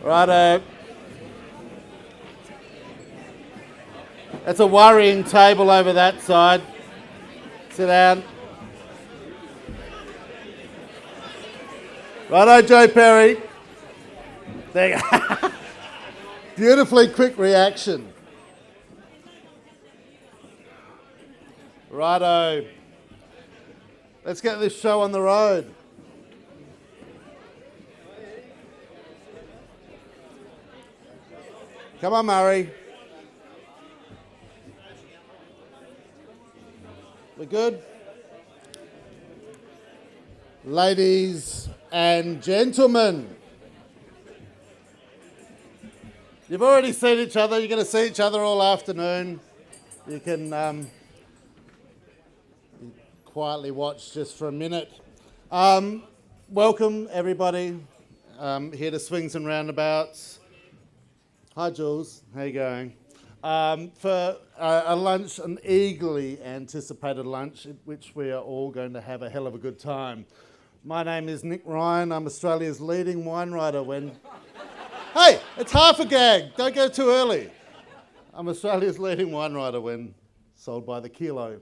Righto. That's a worrying table over that side. Sit down. Righto, Joe Perry. There you go. Beautifully quick reaction. Righto. Let's get this show on the road. Come on, Murray. We're good? Ladies and gentlemen, you've already seen each other. You're going to see each other all afternoon. You can quietly watch just for a minute. Welcome, everybody, here to Swings and Roundabouts. Hi, Jules. How you going? For a lunch, an eagerly anticipated lunch, at which we are all going to have a hell of a good time. My name is Nick Ryan. I'm Australia's leading wine writer when... Hey, it's half a gag. Don't go too early. I'm Australia's leading wine writer when sold by the kilo.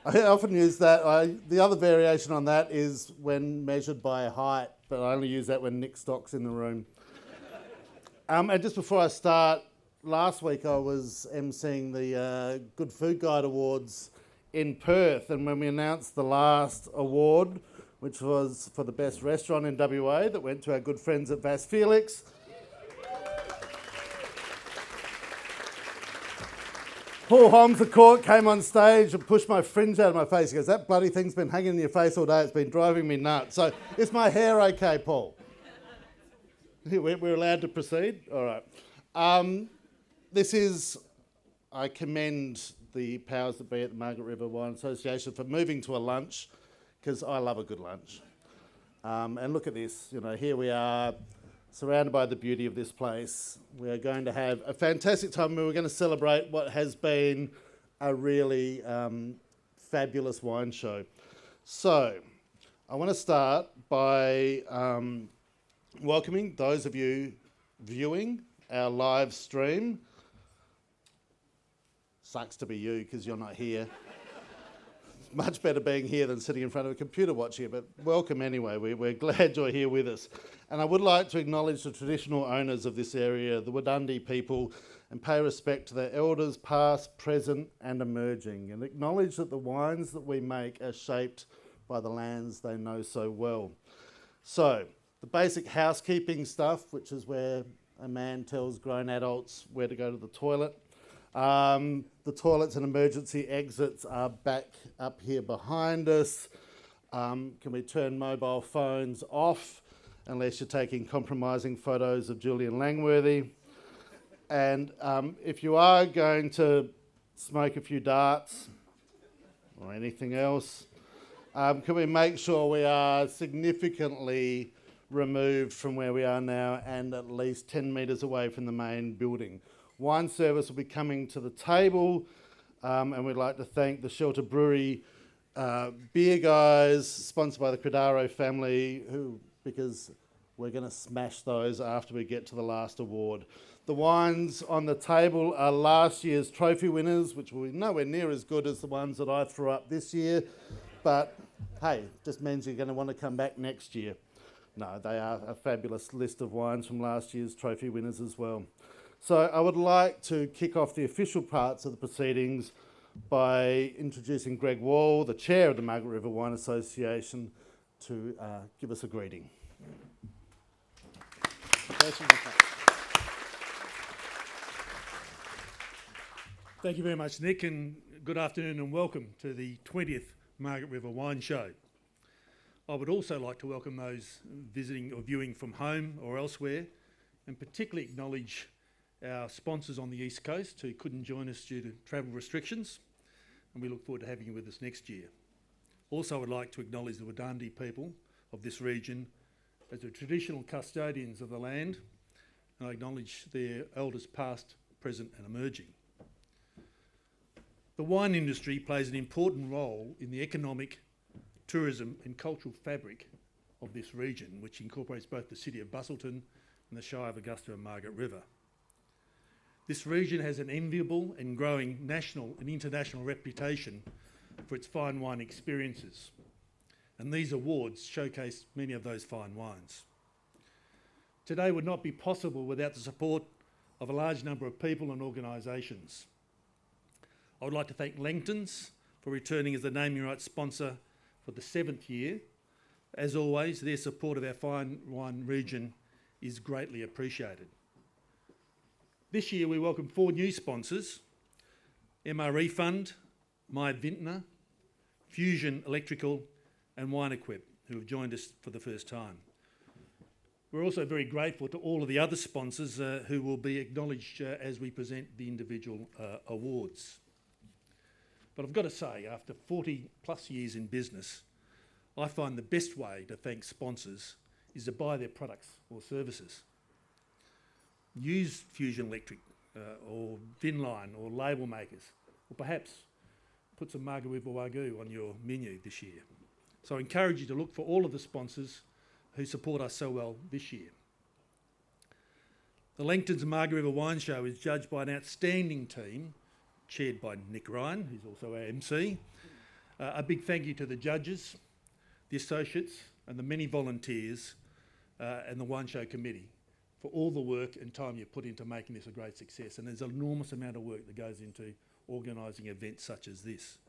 I often use that. The other variation on that is when measured by height, but I only use that when Nick Stock's in the room. And just before I start, last week I was emceeing the Good Food Guide Awards in Perth, and when we announced the last award, which was for the best restaurant in WA, that went to our good friends at Vas Felix. Paul Holmes, the court, came on stage and pushed my fringe out of my face. He goes, "That bloody thing's been hanging in your face all day. It's been driving me nuts." So, is my hair okay, Paul? We're allowed to proceed? All right. I commend the powers that be at the Margaret River Wine Association for moving to a lunch, because I love a good lunch. And look at this, here we are, surrounded by the beauty of this place. We are going to have a fantastic time. We're going to celebrate what has been a really fabulous wine show. So, I want to start by welcoming those of you viewing our live stream. Sucks to be you because you're not here. It's much better being here than sitting in front of a computer watching it, but welcome anyway. We're glad you're here with us. And I would like to acknowledge the traditional owners of this area, the Wadandi people, and pay respect to their elders past, present and emerging, and acknowledge that the wines that we make are shaped by the lands they know so well. So, the basic housekeeping stuff, which is where a man tells grown adults where to go to the toilet. The toilets and emergency exits are back up here behind us. Can we turn mobile phones off unless you're taking compromising photos of Julian Langworthy? And if you are going to smoke a few darts or anything else, can we make sure we are significantly removed from where we are now and at least 10 metres away from the main building. Wine service will be coming to the table, and we'd like to thank the Shelter Brewery beer guys, sponsored by the Credaro family, because we're going to smash those after we get to the last award. The wines on the table are last year's trophy winners, which will be nowhere near as good as the ones that I threw up this year, but hey, just means you're going to want to come back next year. No, they are a fabulous list of wines from last year's trophy winners as well. So I would like to kick off the official parts of the proceedings by introducing Greg Wall, the chair of the Margaret River Wine Association, to give us a greeting. Thank you very much, Nick, and good afternoon and welcome to the 20th Margaret River Wine Show. I would also like to welcome those visiting or viewing from home or elsewhere, and particularly acknowledge our sponsors on the East Coast who couldn't join us due to travel restrictions, and we look forward to having you with us next year. Also, I would like to acknowledge the Wadandi people of this region as the traditional custodians of the land, and I acknowledge their elders past, present and emerging. The wine industry plays an important role in the economic, tourism and cultural fabric of this region, which incorporates both the city of Busselton and the Shire of Augusta and Margaret River. This region has an enviable and growing national and international reputation for its fine wine experiences, and these awards showcase many of those fine wines. Today would not be possible without the support of a large number of people and organisations. I would like to thank Langton's for returning as the naming rights sponsor for the 7th year. As always, their support of our fine wine region is greatly appreciated. This year we welcome 4 new sponsors: MRE Fund, My Vintner, Fusion Electrical and Wine Equip, who have joined us for the first time. We're also very grateful to all of the other sponsors who will be acknowledged as we present the individual awards. But I've got to say, after 40 plus years in business, I find the best way to thank sponsors is to buy their products or services. Use Fusion Electric or Vinline or Labelmakers, or perhaps put some Margaret River Wagyu on your menu this year. So I encourage you to look for all of the sponsors who support us so well this year. The Langton's Margaret River Wine Show is judged by an outstanding team, chaired by Nick Ryan, who's also our MC. A big thank you to the judges, the associates, and the many volunteers and the Wine Show Committee for all the work and time you put into making this a great success. And there's an enormous amount of work that goes into organising events such as this.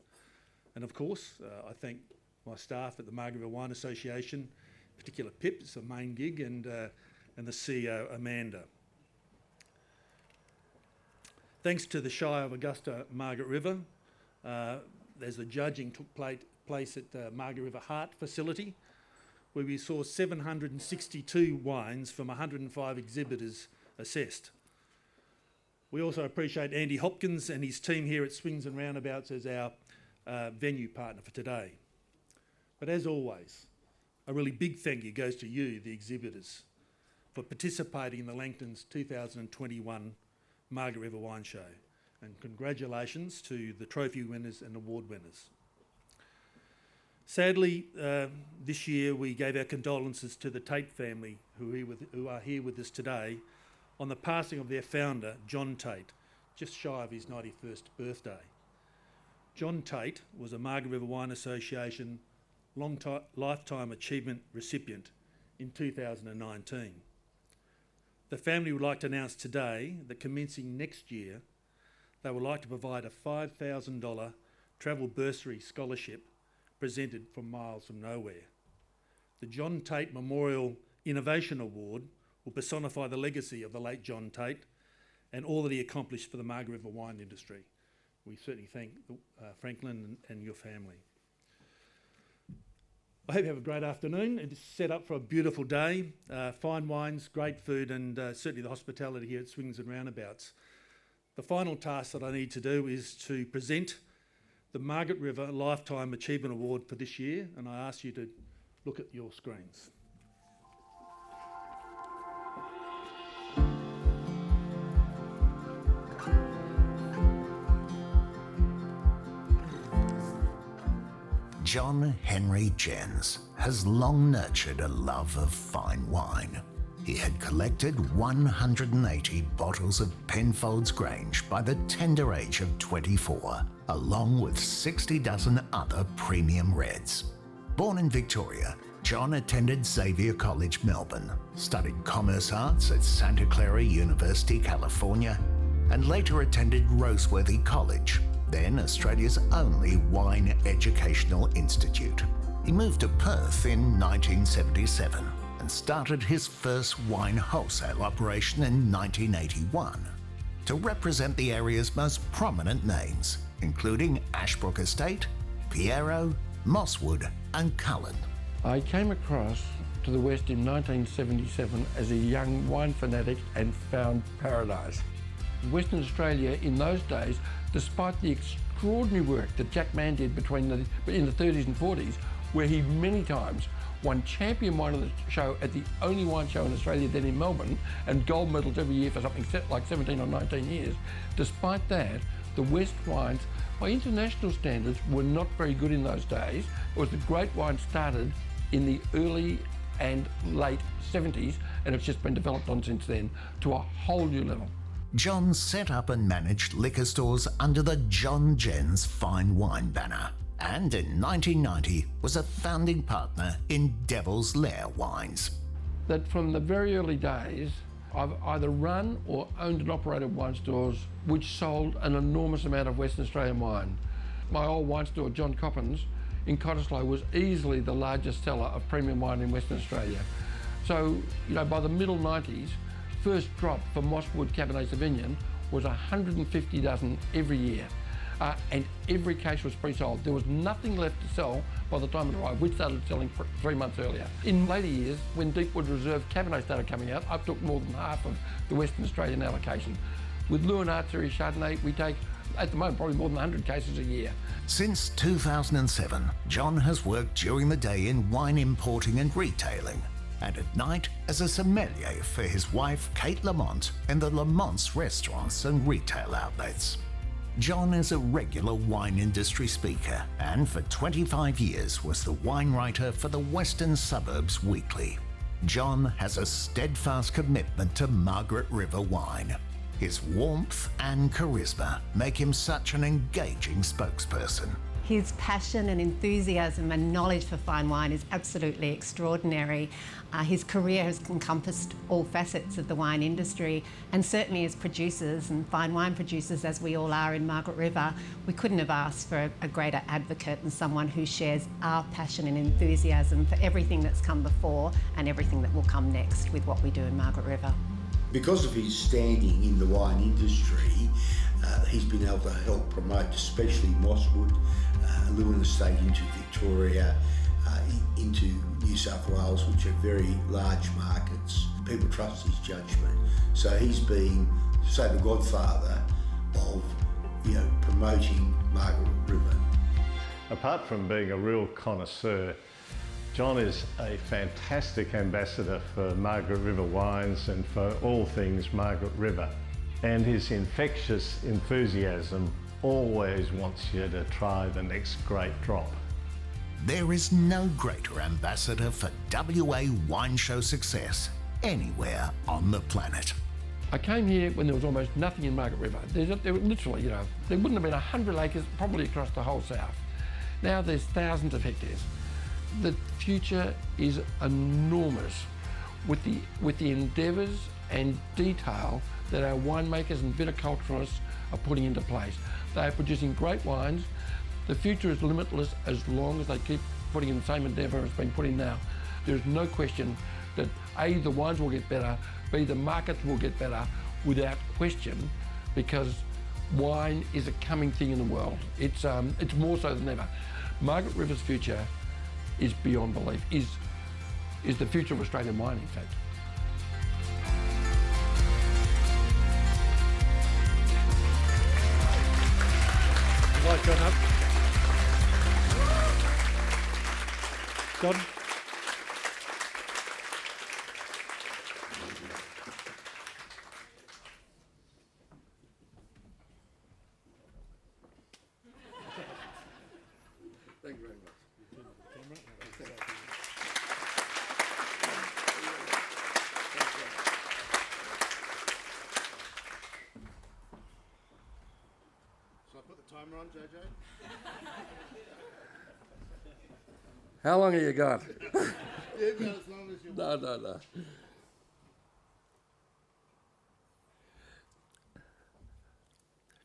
And of course, I thank my staff at the Margaret River Wine Association, in particular Pip, it's a main gig, and the CEO, Amanda. Thanks to the Shire of Augusta Margaret River, as the judging took place at the Margaret River Heart facility, where we saw 762 wines from 105 exhibitors assessed. We also appreciate Andy Hopkins and his team here at Swings and Roundabouts as our venue partner for today. But as always, a really big thank you goes to you, the exhibitors, for participating in the Langton's 2021 Margaret River Wine Show. And congratulations to the trophy winners and award winners. Sadly, this year we gave our condolences to the Tate family, who are here with us today, on the passing of their founder, John Tate, just shy of his 91st birthday. John Tate was a Margaret River Wine Association Lifetime Achievement recipient in 2019. The family would like to announce today that commencing next year, they would like to provide a $5,000 travel bursary scholarship presented from miles from nowhere. The John Tate Memorial Innovation Award will personify the legacy of the late John Tate and all that he accomplished for the Margaret River wine industry. We certainly thank Franklin and your family. I hope you have a great afternoon. It's set up for a beautiful day, fine wines, great food, and certainly the hospitality here at Swings and Roundabouts. The final task that I need to do is to present the Margaret River Lifetime Achievement Award for this year, and I ask you to look at your screens. John Henry Jens has long nurtured a love of fine wine. He had collected 180 bottles of Penfolds Grange by the tender age of 24, along with 60 dozen other premium reds. Born in Victoria, John attended Xavier College, Melbourne, studied Commerce Arts at Santa Clara University, California, and later attended Roseworthy College, then Australia's only wine educational institute. He moved to Perth in 1977 and started his first wine wholesale operation in 1981 to represent the area's most prominent names, including Ashbrook Estate, Piero, Mosswood and Cullen. I came across to the West in 1977 as a young wine fanatic and found paradise. Western Australia in those days, despite the extraordinary work that Jack Mann did in the 30s and 40s, where he many times won champion wine of the show at the only wine show in Australia then in Melbourne, and gold medals every year for something like 17 or 19 years. Despite that, the West wines, by international standards, were not very good in those days. It was the great wine started in the early and late 70s, and it's just been developed on since then to a whole new level. John set up and managed liquor stores under the John Jens Fine Wine banner, and in 1990 was a founding partner in Devil's Lair Wines. That from the very early days, I've either run or owned and operated wine stores which sold an enormous amount of Western Australian wine. My old wine store, John Coppins, in Cottesloe, was easily the largest seller of premium wine in Western Australia. So, by the middle 90s, first drop for Mosswood Cabernet Sauvignon was 150 dozen every year. And every case was pre-sold. There was nothing left to sell by the time it arrived. We started selling 3 months earlier. In later years, when Deepwood Reserve Cabernet started coming out, I took more than half of the Western Australian allocation. With Leeuwenhoek Series Chardonnay, we take, at the moment, probably more than 100 cases a year. Since 2007, John has worked during the day in wine importing and retailing, and at night as a sommelier for his wife Kate Lamont in the Lamont's restaurants and retail outlets. John is a regular wine industry speaker and for 25 years was the wine writer for the Western Suburbs Weekly. John has a steadfast commitment to Margaret River wine. His warmth and charisma make him such an engaging spokesperson. His passion and enthusiasm and knowledge for fine wine is absolutely extraordinary. His career has encompassed all facets of the wine industry, and certainly as producers and fine wine producers, as we all are in Margaret River, we couldn't have asked for a greater advocate and someone who shares our passion and enthusiasm for everything that's come before and everything that will come next with what we do in Margaret River. Because of his standing in the wine industry, he's been able to help promote especially Mosswood, Lewin Estate into Victoria, into New South Wales, which are very large markets. People trust his judgment. So he's been, say, the godfather of, promoting Margaret River. Apart from being a real connoisseur, John is a fantastic ambassador for Margaret River wines and for all things Margaret River. And his infectious enthusiasm always wants you to try the next great drop. There is no greater ambassador for WA wine show success anywhere on the planet. I came here when there was almost nothing in Margaret River. There were literally, there wouldn't have been 100 acres probably across the whole south. Now there's thousands of hectares. The future is enormous with the endeavours and detail that our winemakers and viticulturalists are putting into place. They are producing great wines. The future is limitless as long as they keep putting in the same endeavour as been put in now. There is no question that A, the wines will get better, B, the markets will get better without question, because wine is a coming thing in the world. It's more so than ever. Margaret River's future is beyond belief, is the future of Australian wine, in fact. Right, John, up. John. Thank you very much. Shall I put the timer on, JJ? How long have you got? You've got as long as you want. No.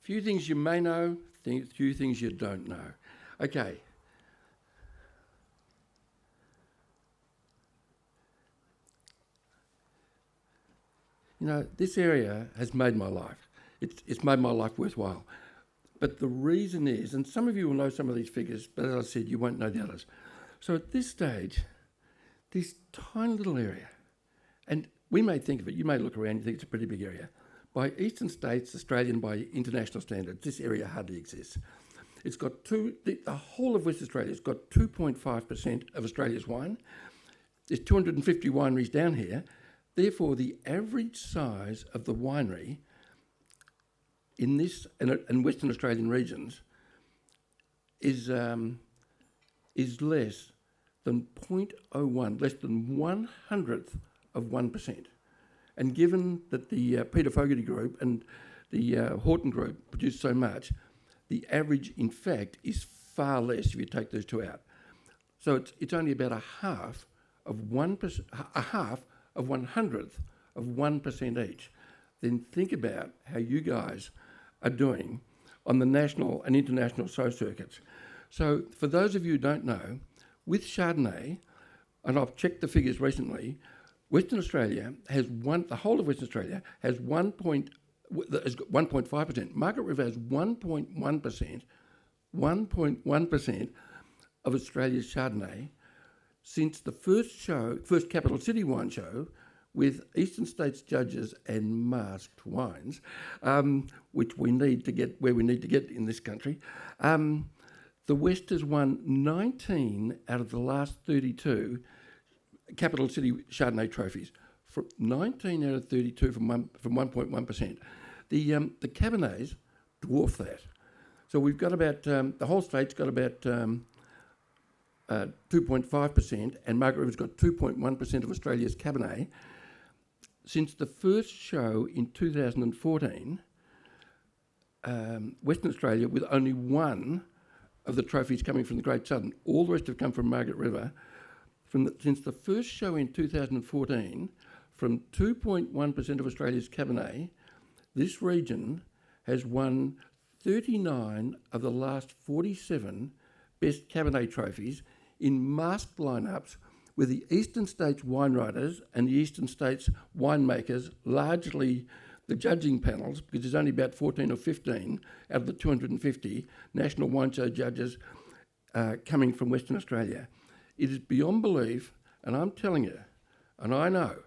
Few things you may know, few things you don't know. Okay. This area has made my life. It's made my life worthwhile. But the reason is, and some of you will know some of these figures, but as I said, you won't know the others. So at this stage, this tiny little area, and we may think of it, you may look around and think it's a pretty big area. By eastern states, Australian, by international standards, this area hardly exists. It's got the whole of West Australia has got 2.5% of Australia's wine. There's 250 wineries down here. Therefore, the average size of the winery in this and Western Australian regions is less than 0.01, less than 1/100th of 1%. And given that the Peter Fogarty group and the Horton group produce so much, the average, in fact, is far less if you take those two out. So it's only about a half of 1%, a half of 1/100th of 1% each. Then think about how you guys are doing on the national and international show circuits. So for those of you who don't know, with Chardonnay, and I've checked the figures recently, Western Australia has the whole of Western Australia has 1.5%. Margaret River has 1.1%, 1.1% of Australia's Chardonnay since the first capital city wine show with Eastern States judges and masked wines, which we need to get where we need to get in this country. The West has won 19 out of the last 32 capital city Chardonnay trophies. 19 out of 32 from 1.1%. The Cabernets dwarf that. So we've got about, the whole state's got about 2.5%, and Margaret River's got 2.1% of Australia's Cabernet. Since the first show in 2014, Western Australia, with only one of the trophies coming from the Great Southern, all the rest have come from Margaret River. Since the first show in 2014, from 2.1% of Australia's Cabernet, this region has won 39 of the last 47 best Cabernet trophies in masked lineups with the Eastern States wine writers and the Eastern States winemakers, largely the judging panels, because there's only about 14 or 15 out of the 250 national wine show judges coming from Western Australia. It is beyond belief, and I'm telling you, and I know,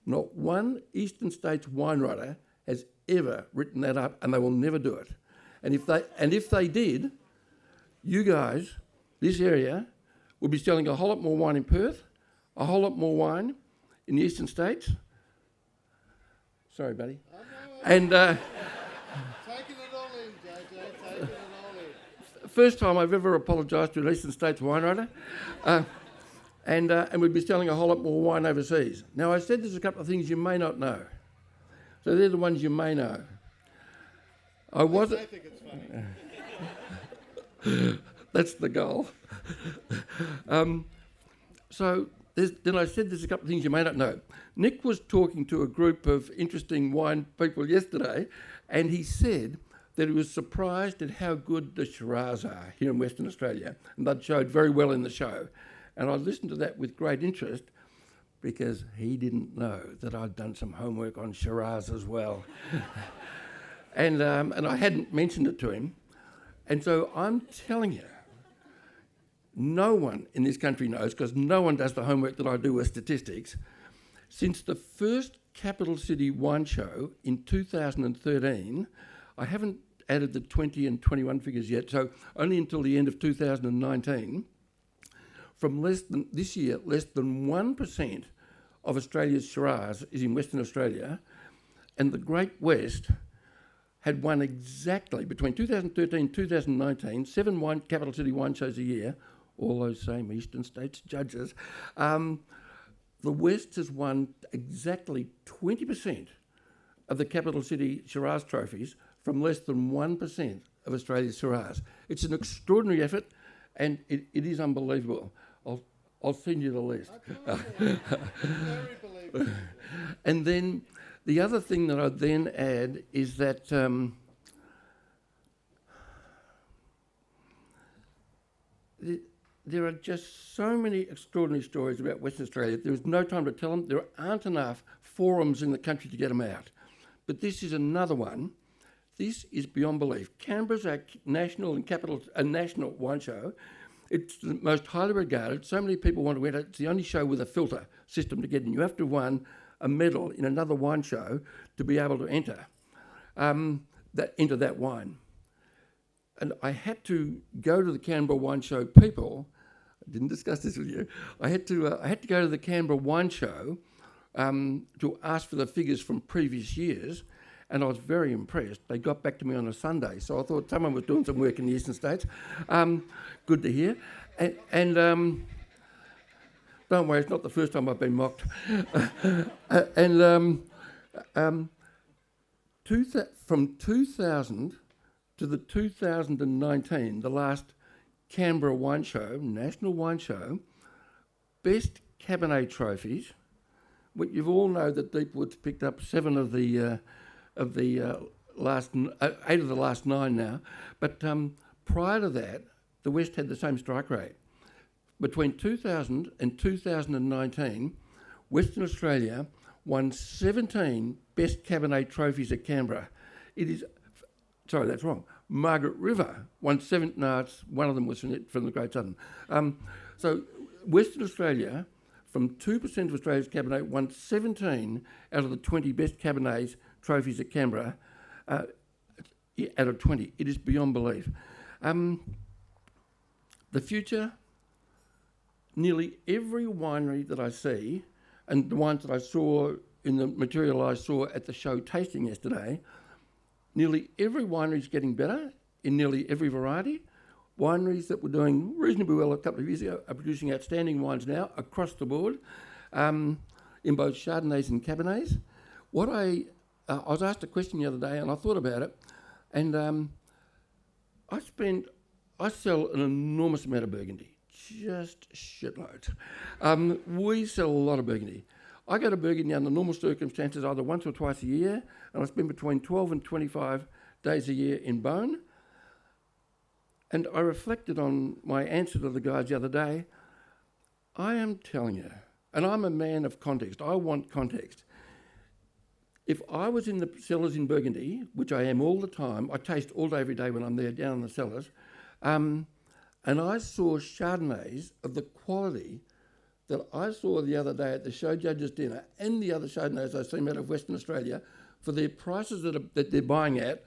not one Eastern States wine writer has ever written that up, and they will never do it. And if they did, you guys, this area, would be selling a whole lot more wine in Perth, a whole lot more wine in the Eastern States. Sorry, buddy. And taking it all in, JJ, taking it all in. First time I've ever apologised to an Eastern States wine writer. And we'd be selling a whole lot more wine overseas. Now, I said there's a couple of things you may not know. So they're the ones you may know. I think it's funny. That's the goal. Then I said there's a couple of things you may not know. Nick was talking to a group of interesting wine people yesterday, and he said that he was surprised at how good the Shiraz are here in Western Australia, and that showed very well in the show. And I listened to that with great interest because he didn't know that I'd done some homework on Shiraz as well. and I hadn't mentioned it to him. And so I'm telling you, no one in this country knows, because no one does the homework that I do with statistics. Since the first capital city wine show in 2013, I haven't added the 20 and 21 figures yet, so only until the end of 2019, from less than 1% of Australia's Shiraz is in Western Australia, and the Great West had won exactly, between 2013 and 2019, 7 capital city wine shows a year, all those same Eastern States judges. The West has won exactly 20% of the capital city Shiraz trophies from less than 1% of Australia's Shiraz. It's an extraordinary effort, and it is unbelievable. I'll send you the list. Very believable. And then the other thing that I'd then add is that there are just so many extraordinary stories about Western Australia. There is no time to tell them. There aren't enough forums in the country to get them out. But this is another one. This is beyond belief. Canberra's our national wine show. It's the most highly regarded. So many people want to enter. It's the only show with a filter system to get in. You have to have won a medal in another wine show to be able to enter that wine. And I had to go to the Canberra Wine Show people. I didn't discuss this with you. I had to go to the Canberra Wine Show to ask for the figures from previous years, and I was very impressed. They got back to me on a Sunday, so I thought someone was doing some work in the Eastern States. Good to hear. Don't worry, it's not the first time I've been mocked. From 2000 to the 2019, the last Canberra Wine Show, National Wine Show, best Cabernet trophies. You all know that Deepwood's picked up 7 of the last 8 of the last 9 now. But prior to that, the West had the same strike rate. Between 2000 and 2019, Western Australia won 17 best Cabernet trophies at Canberra. Sorry, that's wrong. Margaret River won 7. No, one of them was from the Great Southern. So Western Australia, from 2% of Australia's Cabernet, won 17 out of the 20 best Cabernets trophies at Canberra. Out of 20, it is beyond belief. The future, nearly every winery that I see, and the ones that I saw in the material I saw at the show tasting yesterday, nearly every winery is getting better in nearly every variety. Wineries that were doing reasonably well a couple of years ago are producing outstanding wines now across the board, in both Chardonnays and Cabernets. I was asked a question the other day, and I thought about it, and I sell an enormous amount of Burgundy, just shitloads. We sell a lot of Burgundy. I go to Burgundy under normal circumstances either once or twice a year, and I spend between 12 and 25 days a year in Beaune. And I reflected on my answer to the guys the other day. I am telling you, and I'm a man of context, I want context. If I was in the cellars in Burgundy, which I am all the time, I taste all day, every day when I'm there down in the cellars, and I saw Chardonnays of the quality that I saw the other day at the show judges' dinner and the other Chardonnays I've seen out of Western Australia, for their prices that they're buying at,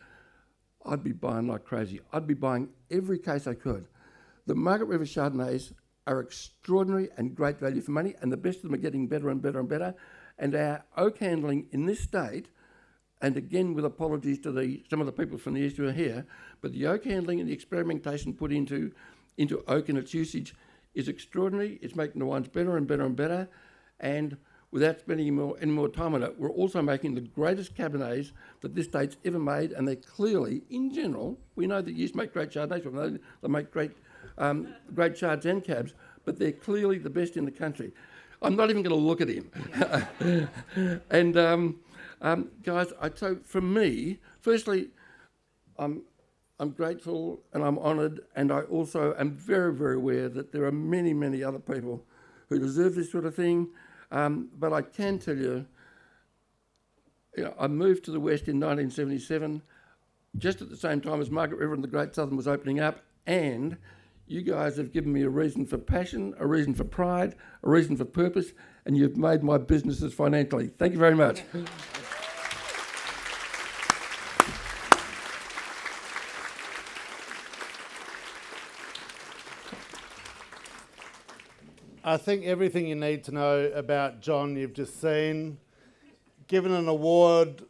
I'd be buying like crazy. I'd be buying every case I could. The Margaret River Chardonnays are extraordinary and great value for money, and the best of them are getting better and better and better. And our oak handling in this state, and again with apologies to some of the people from the east who are here, but the oak handling and the experimentation put into oak and its usage is extraordinary. It's making the wines better and better and better, and without spending any more time on it, we're also making the greatest Cabernets that this state's ever made, and they're clearly, in general, we know that you used to make great Chardonnays, we know they make great Chards and Cabs, but they're clearly the best in the country. I'm not even going to look at him. And guys, so for me, firstly, I'm grateful and I'm honoured, and I also am very, very aware that there are many, many other people who deserve this sort of thing. But I can tell you, I moved to the West in 1977, just at the same time as Margaret River and the Great Southern was opening up, and you guys have given me a reason for passion, a reason for pride, a reason for purpose, and you've made my businesses financially. Thank you very much. I think everything you need to know about John you've just seen. Given an award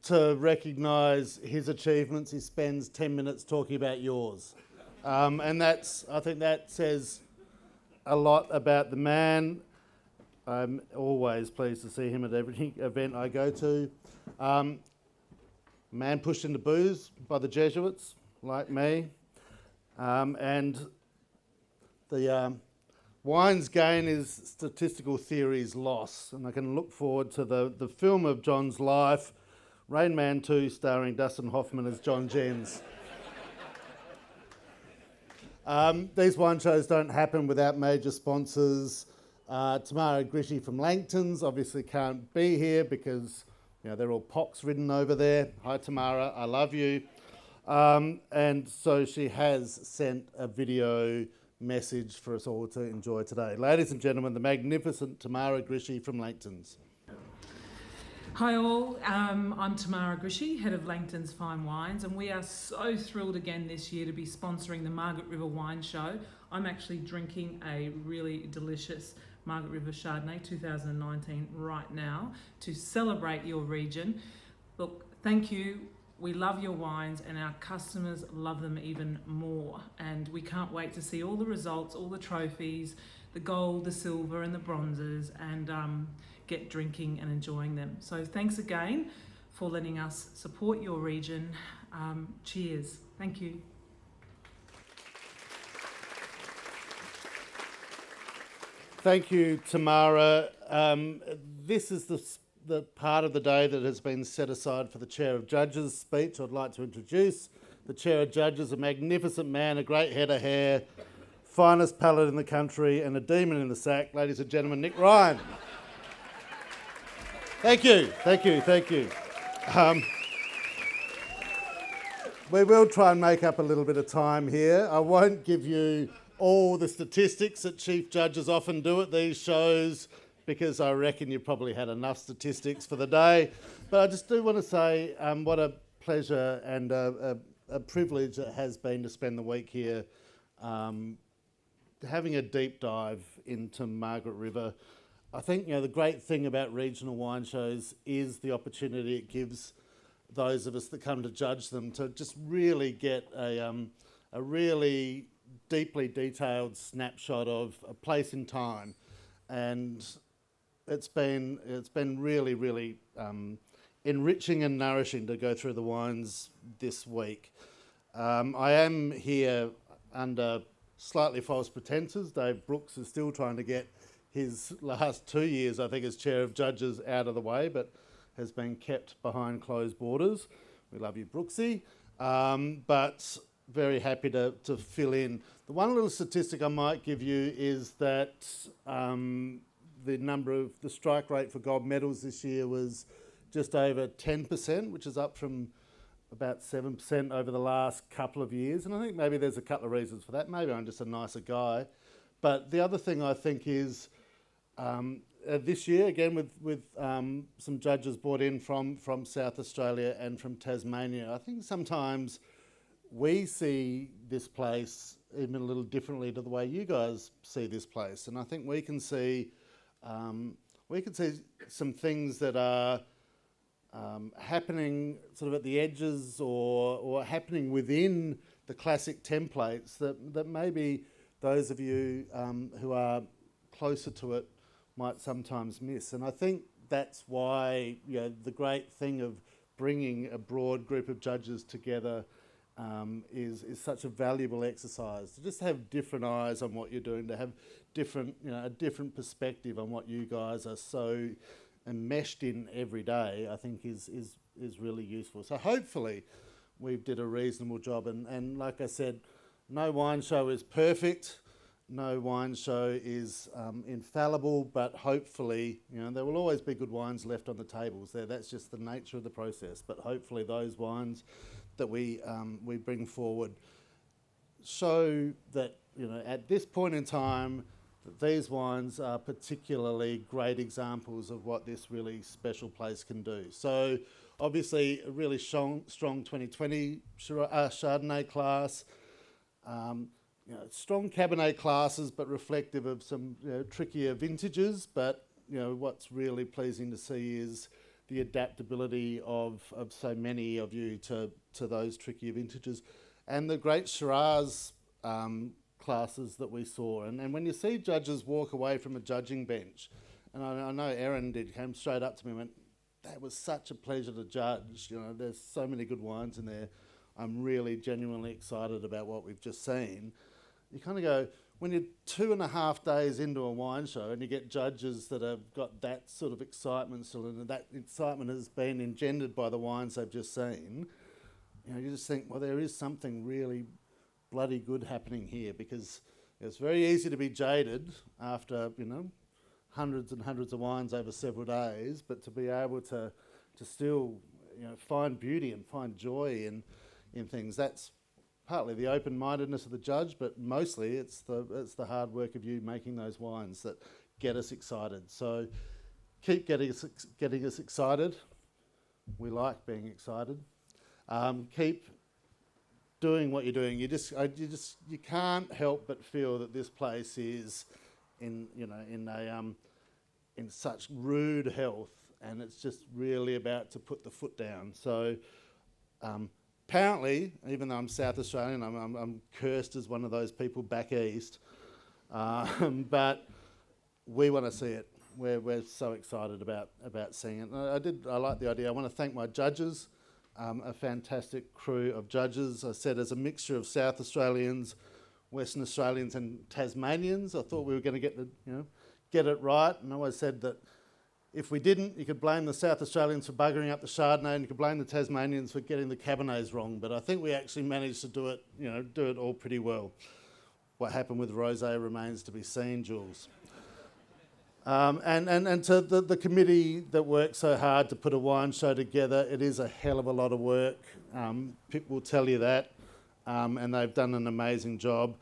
to recognise his achievements, he spends 10 minutes talking about yours. And I think that says a lot about the man. I'm always pleased to see him at every event I go to. Man pushed into booze by the Jesuits, like me. And the wine's gain is statistical theory's loss. And I can look forward to the film of John's life, Rain Man 2, starring Dustin Hoffman as John Jens. These wine shows don't happen without major sponsors. Tamara Grishy from Langton's obviously can't be here because they're all pox-ridden over there. Hi Tamara, I love you. And so she has sent a video message for us all to enjoy today. Ladies and gentlemen, the magnificent Tamara Grishy from Langton's. Hi all, I'm Tamara Grishy, head of Langton's Fine Wines, and we are so thrilled again this year to be sponsoring the Margaret River Wine Show. I'm actually drinking a really delicious Margaret River Chardonnay 2019 right now to celebrate your region. Look, thank you. We love your wines and our customers love them even more, and we can't wait to see all the results, all the trophies, the gold, the silver and the bronzes, and get drinking and enjoying them. So thanks again for letting us support your region. Cheers. Thank you. Thank you, Tamara. This is the part of the day that has been set aside for the Chair of Judges speech. I'd like to introduce the Chair of Judges, a magnificent man, a great head of hair, finest palate in the country, and a demon in the sack. Ladies and gentlemen, Nick Ryan. Thank you. We will try and make up a little bit of time here. I won't give you all the statistics that chief judges often do at these shows, because I reckon you probably had enough statistics for the day. But I just do want to say what a pleasure and a privilege it has been to spend the week here having a deep dive into Margaret River. I think the great thing about regional wine shows is the opportunity it gives those of us that come to judge them to just really get a really deeply detailed snapshot of a place in time, and it's been really enriching and nourishing to go through the wines this week. I am here under slightly false pretences. Dave Brooks is still trying to get his last 2 years, I think, as Chair of Judges out of the way, but has been kept behind closed borders. We love you, Brooksy. But very happy to fill in. The one little statistic I might give you is that the strike rate for gold medals this year was just over 10%, which is up from about 7% over the last couple of years. And I think maybe there's a couple of reasons for that. Maybe I'm just a nicer guy. But the other thing I think is this year, again, with some judges brought in from South Australia and from Tasmania, I think sometimes we see this place even a little differently to the way you guys see this place. And I think we can see some things that are happening sort of at the edges or happening within the classic templates that maybe those of you who are closer to it might sometimes miss. And I think that's why the great thing of bringing a broad group of judges together is such a valuable exercise, to just have different eyes on what you're doing, to have a different perspective on what you guys are so enmeshed in every day, I think is really useful. So hopefully we did a reasonable job, and like I said, no wine show is perfect, no wine show is infallible, but hopefully there will always be good wines left on the tables there. That's just the nature of the process. But hopefully those wines that we bring forward show that at this point in time that these wines are particularly great examples of what this really special place can do. So obviously a really strong 2020 Chardonnay class, strong Cabernet classes, but reflective of some trickier vintages. But what's really pleasing to see is the adaptability of so many of you to those trickier vintages, and the great Shiraz classes that we saw. And when you see judges walk away from a judging bench, and I know Erin came straight up to me and went, "That was such a pleasure to judge. There's so many good wines in there. I'm really genuinely excited about what we've just seen." You kind of go, when you're 2.5 days into a wine show and you get judges that have got that sort of excitement still, and that excitement has been engendered by the wines they've just seen, you just think, well, there is something really bloody good happening here, because it's very easy to be jaded after, hundreds and hundreds of wines over several days, but to be able to still, find beauty and find joy in things, that's partly the open-mindedness of the judge, but mostly it's the hard work of you making those wines that get us excited. So keep getting us excited. We like being excited. Keep doing what you're doing. You can't help but feel that this place is in such rude health, and it's just really about to put the foot down. So apparently, even though I'm South Australian, I'm cursed as one of those people back east. But we want to see it. We're so excited about seeing it. And I like the idea. I want to thank my judges, a fantastic crew of judges. I said as a mixture of South Australians, Western Australians and Tasmanians. I thought we were going to get it right. And I always said that if we didn't, you could blame the South Australians for buggering up the Chardonnay and you could blame the Tasmanians for getting the Cabernets wrong. But I think we actually managed to do it all pretty well. What happened with rosé remains to be seen, Jules. And to the committee that worked so hard to put a wine show together, it is a hell of a lot of work. Pip will tell you that. And they've done an amazing job.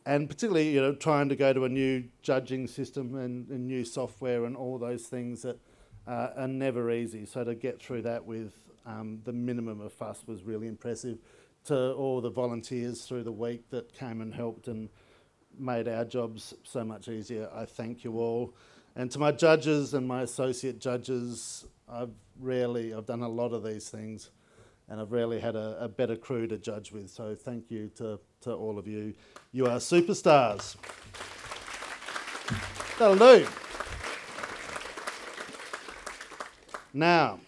And particularly, trying to go to a new judging system and new software and all those things that are never easy. So to get through that with the minimum of fuss was really impressive. To all the volunteers through the week that came and helped and made our jobs so much easier, I thank you all. And to my judges and my associate judges, I've done a lot of these things. And I've rarely had a better crew to judge with. So thank you to all of you. You are superstars. That'll do. Now,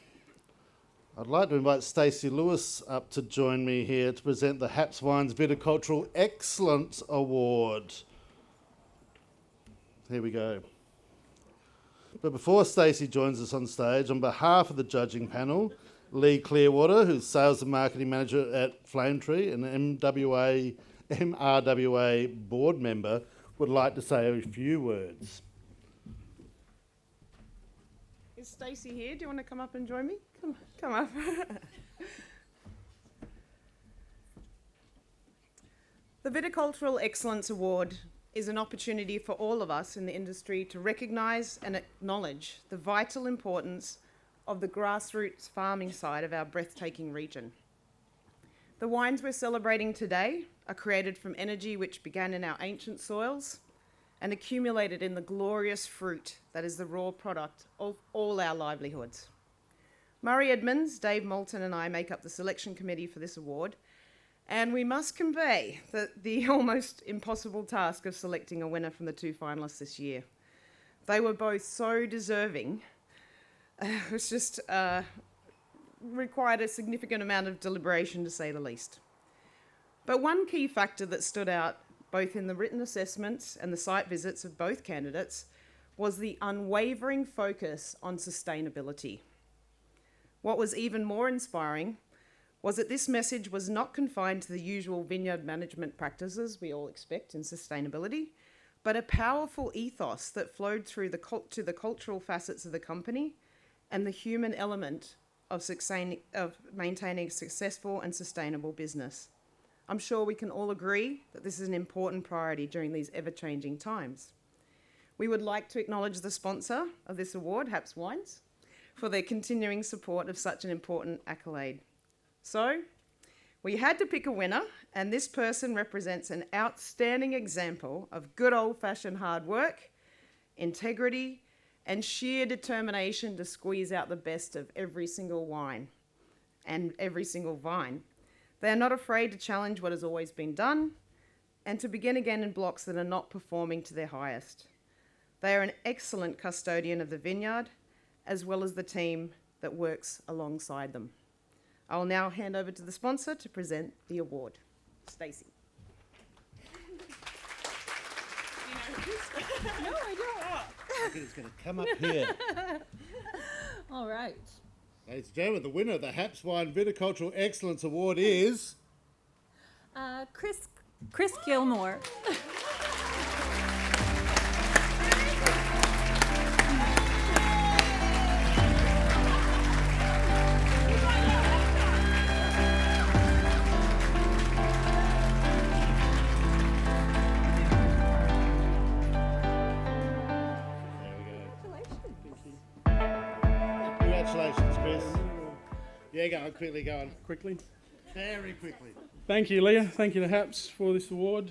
I'd like to invite Stacey Lewis up to join me here to present the Haps Wines Viticultural Excellence Award. Here we go. But before Stacey joins us on stage, on behalf of the judging panel, Lee Clearwater, who's Sales and Marketing Manager at Flametree and an MRWA board member, would like to say a few words. Is Stacey here? Do you want to come up and join me? Come up. The Viticultural Excellence Award is an opportunity for all of us in the industry to recognise and acknowledge the vital importance of the grassroots farming side of our breathtaking region. The wines we're celebrating today are created from energy which began in our ancient soils and accumulated in the glorious fruit that is the raw product of all our livelihoods. Murray Edmonds, Dave Moulton and I make up the selection committee for this award, and we must convey the almost impossible task of selecting a winner from the two finalists this year. They were both so deserving. It was just required a significant amount of deliberation, to say the least. But one key factor that stood out both in the written assessments and the site visits of both candidates was the unwavering focus on sustainability. What was even more inspiring was that this message was not confined to the usual vineyard management practices we all expect in sustainability, but a powerful ethos that flowed through to the cultural facets of the company and the human element of maintaining a successful and sustainable business. I'm sure we can all agree that this is an important priority during these ever-changing times. We would like to acknowledge the sponsor of this award, Haps Wines, for their continuing support of such an important accolade. So, we had to pick a winner, and this person represents an outstanding example of good old-fashioned hard work, integrity, and sheer determination to squeeze out the best of every single wine and every single vine. They are not afraid to challenge what has always been done and to begin again in blocks that are not performing to their highest. They are an excellent custodian of the vineyard, as well as the team that works alongside them. I will now hand over to the sponsor to present the award. Stacey. No, I don't. It's going to come up here. All right. Ladies and gentlemen, the winner of the Haps Wine Viticultural Excellence Award is... Chris Gilmore. Congratulations, Chris. Yeah, go on, quickly, go on. Quickly. Very quickly. Thank you, Leah. Thank you to Haps for this award.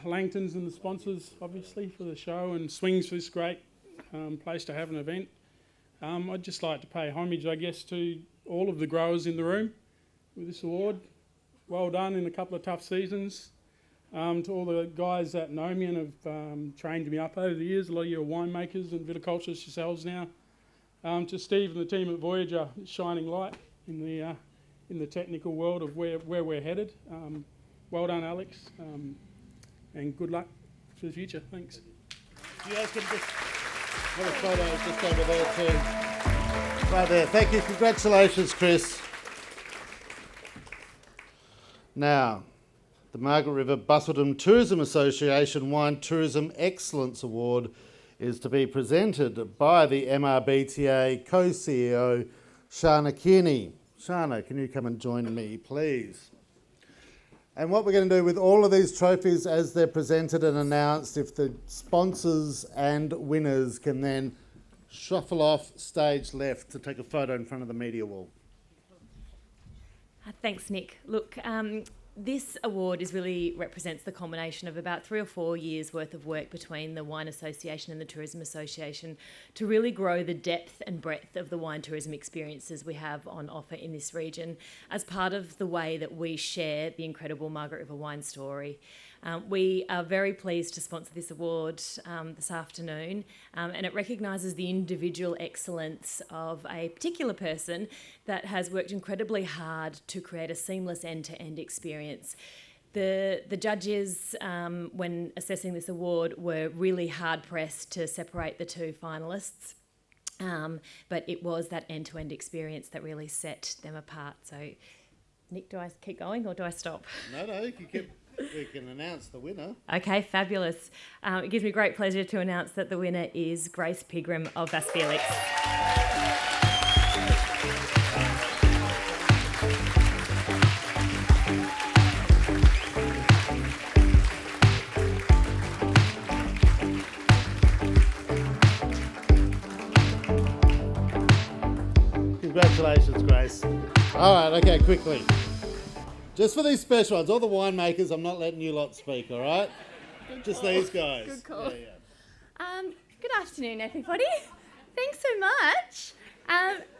Langton's and the sponsors, obviously, for the show, and Swings for this great place to have an event. I'd just like to pay homage, I guess, to all of the growers in the room with this award. Well done in a couple of tough seasons. To all the guys that know me and have trained me up over the years, a lot of you are winemakers and viticulturists yourselves now. To Steve and the team at Voyager, shining light in the technical world of where we're headed. Well done, Alex, and good luck for the future. Thanks. You guys can just have a photo just over there too. Right there. Thank you. Congratulations, Chris. Now, the Margaret River Busselton Tourism Association Wine Tourism Excellence Award is to be presented by the MRBTA co-CEO, Shana Kearney. Shana, can you come and join me, please? And what we're going to do with all of these trophies as they're presented and announced, if the sponsors and winners can then shuffle off stage left to take a photo in front of the media wall. Thanks, Nick. Look, this award really represents the culmination of about 3 or 4 years' worth of work between the Wine Association and the Tourism Association to really grow the depth and breadth of the wine tourism experiences we have on offer in this region as part of the way that we share the incredible Margaret River wine story. We are very pleased to sponsor this award this afternoon, and it recognises the individual excellence of a particular person that has worked incredibly hard to create a seamless end-to-end experience. The judges, when assessing this award, were really hard-pressed to separate the two finalists, but it was that end-to-end experience that really set them apart. So, Nick, do I keep going or do I stop? No, you can keep... We can announce the winner. Okay, fabulous. It gives me great pleasure to announce that the winner is Grace Pigram of Vas Felix. Congratulations, Grace. All right, okay, quickly. Just for these special ones, all the winemakers, I'm not letting you lot speak, all right? Just these guys. Good call. Yeah. Good afternoon, everybody. Thanks so much.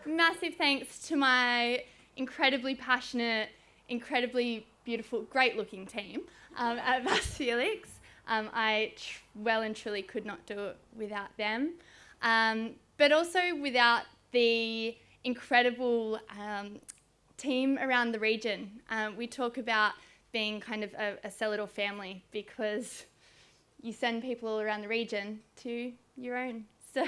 Massive thanks to my incredibly passionate, incredibly beautiful, great-looking team at Vas Felix. I well and truly could not do it without them, but also without the incredible team around the region. We talk about being kind of a Celador family because you send people all around the region to your own. So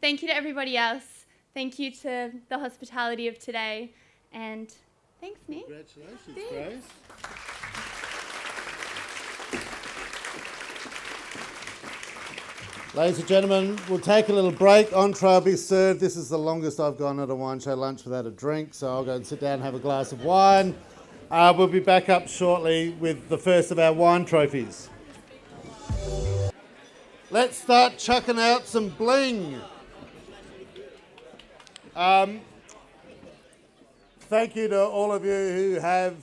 thank you to everybody else. Thank you to the hospitality of today. And thanks, Nick. Congratulations, Grace. Ladies and gentlemen, we'll take a little break. Entree will be served. This is the longest I've gone at a wine show lunch without a drink, so I'll go and sit down and have a glass of wine. We'll be back up shortly with the first of our wine trophies. Let's start chucking out some bling. Thank you to all of you who have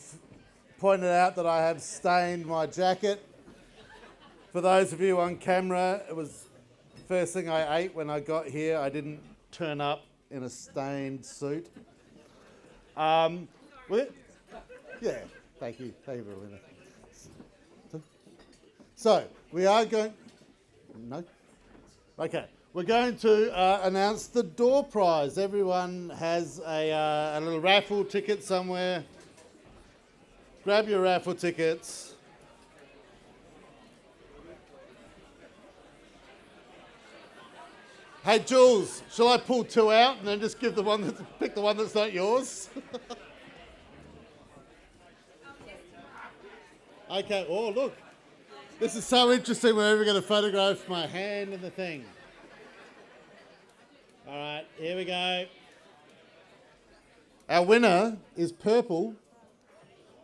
pointed out that I have stained my jacket. For those of you on camera, it was the first thing I ate when I got here. I didn't turn up in a stained suit. Yeah, thank you, Verlina. So, we are going... No? Okay. We're going to announce the door prize. Everyone has a little raffle ticket somewhere. Grab your raffle tickets. Hey, Jules, shall I pull two out and then just give the one pick the one that's not yours? Okay, oh, look. This is so interesting. We're ever going to photograph my hand in the thing. All right, here we go. Our winner is purple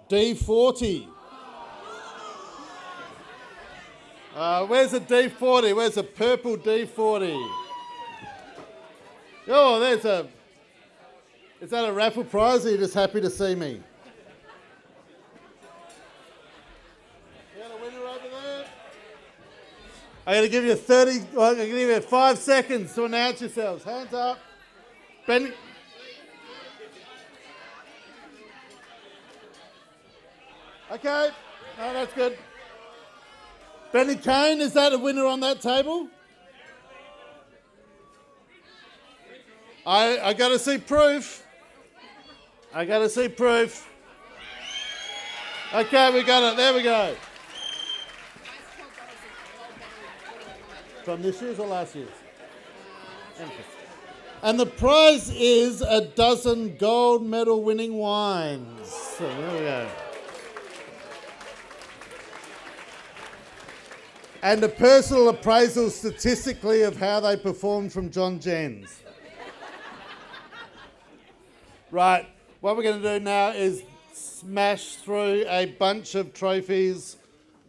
D40. Where's a D40? Where's a purple D40? Oh, there's a... Is that a raffle prize or are you just happy to see me? You got a winner over there? I'm going to give you 5 seconds to announce yourselves. Hands up. Ben. Okay. No, that's good. Benny Kane, is that a winner on that table? I got to see proof. I got to see proof. Okay, we got it. There we go. From this year's or last year's? And the prize is a dozen gold medal winning wines. So there we go. And a personal appraisal statistically of how they performed from John Jens. Right, what we're going to do now is smash through a bunch of trophies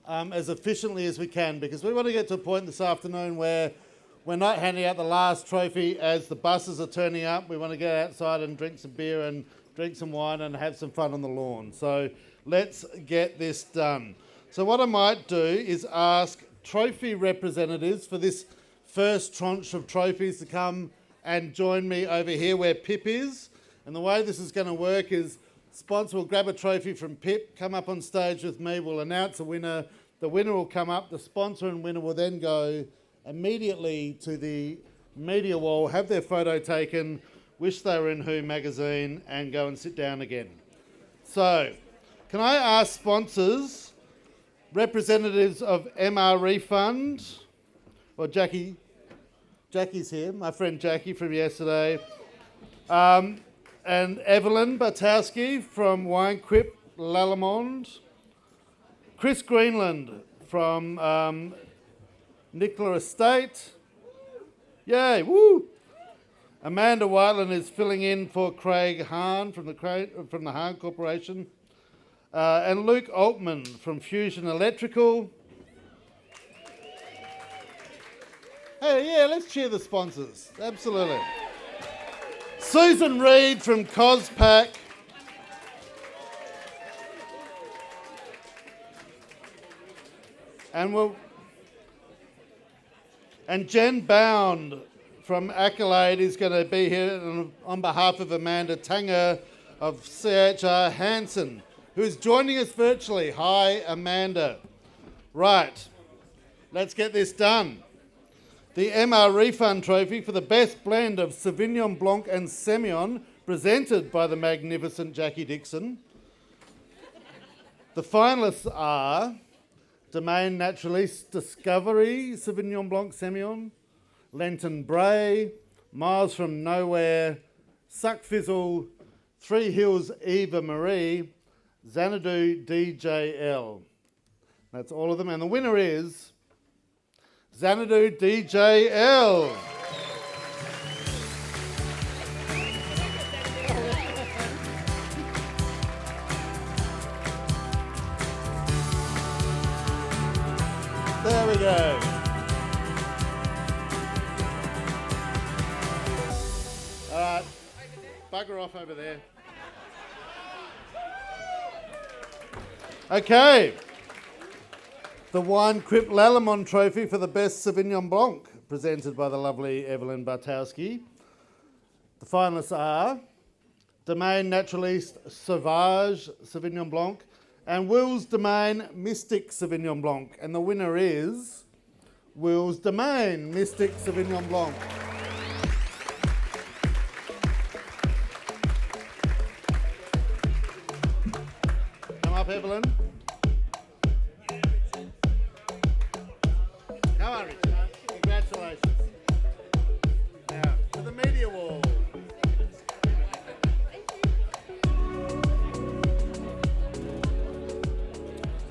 as efficiently as we can, because we want to get to a point this afternoon where we're not handing out the last trophy as the buses are turning up. We want to get outside and drink some beer and drink some wine and have some fun on the lawn. So let's get this done. So what I might do is ask trophy representatives for this first tranche of trophies to come and join me over here where Pip is. And the way this is going to work is sponsor will grab a trophy from Pip, come up on stage with me, we'll announce a winner. The winner will come up, the sponsor and winner will then go immediately to the media wall, have their photo taken, wish they were in Who magazine, and go and sit down again. So, can I ask sponsors, representatives of MR Refund, well, Jackie's here, my friend Jackie from yesterday, and Evelyn Bartowski from Wine Quip Lalamond, Chris Greenland from Nicola Estate, yay, woo! Amanda Whiteland is filling in for Craig Hahn from the Hahn Corporation, and Luke Altman from Fusion Electrical. Hey, yeah, let's cheer the sponsors, absolutely. Susan Reid from CosPac. And Jen Bound from Accolade is going to be here on behalf of Amanda Tanger of CHR Hansen, who is joining us virtually. Hi, Amanda. Right, let's get this done. The MR Refund Trophy for the best blend of Sauvignon Blanc and Semillon, presented by the magnificent Jackie Dixon. The finalists are Domaine Naturaliste Discovery Sauvignon Blanc Semillon, Langton Bray, Miles from Nowhere, Suck Fizzle, Three Hills Eva Marie, Xanadu DJL. That's all of them, and the winner is Xanadu DJL. There we go. All right, bugger off over there. Okay. The Wine Quip Lalamond Trophy for the best Sauvignon Blanc, presented by the lovely Evelyn Bartowski. The finalists are Domaine Naturaliste Sauvage Sauvignon Blanc and Will's Domaine Mystic Sauvignon Blanc. And the winner is Will's Domaine Mystic Sauvignon Blanc. Come up, Evelyn. Come on, Richard. Congratulations. Now, to the media wall.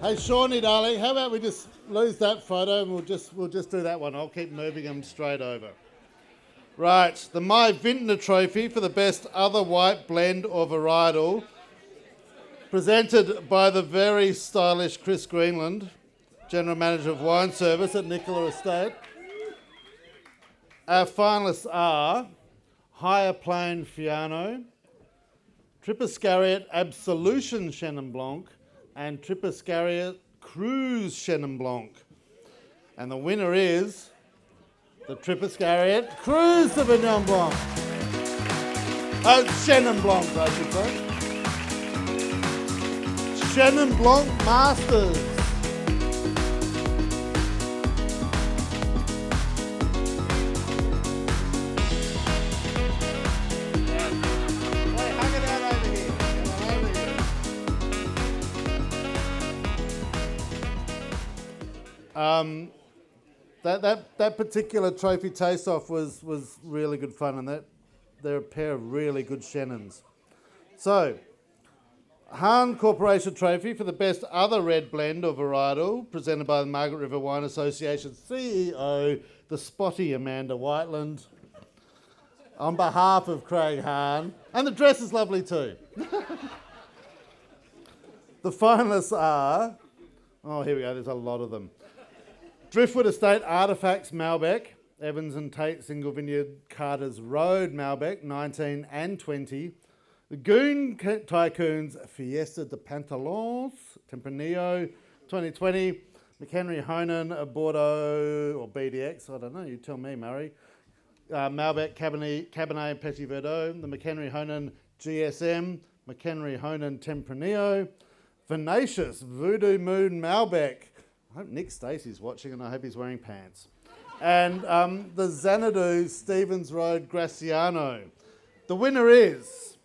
Hey, Shawnee, darling, how about we just lose that photo and we'll just do that one. I'll keep moving them straight over. Right, the My Vintner Trophy for the best other white blend or varietal, presented by the very stylish Chris Greenland, General Manager of Wine Service at Nicola Estate. Our finalists are Higher Plain Fiano, Tripiscariot Absolution Chenin Blanc, and Tripiscariot Cruise Chenin Blanc. And the winner is the Tripiscariot Cruise Sauvignon Blanc. Chenin Blanc, I should say. Chenin Blanc Masters. That particular trophy taste-off was really good fun, and they're a pair of really good Shannons. So, Hahn Corporation Trophy for the best other red blend or varietal, presented by the Margaret River Wine Association CEO, the spotty Amanda Whiteland, on behalf of Craig Hahn. And the dress is lovely too. The finalists are, oh, here we go, there's a lot of them. Driftwood Estate Artefacts Malbec, Evans and Tate Single Vineyard Carter's Road Malbec, 19 and 20. The Goon Tycoons Fiesta de Pantalons, Tempranillo, 2020. McHenry Honan Bordeaux, or BDX, I don't know, you tell me, Murray. Malbec Cabernet Petit Verdot, the McHenry Honan GSM, McHenry Honan Tempranillo. Venacious Voodoo Moon Malbec. I hope Nick Stacey's watching and I hope he's wearing pants. And the Xanadu Stevens Road Graciano. The winner is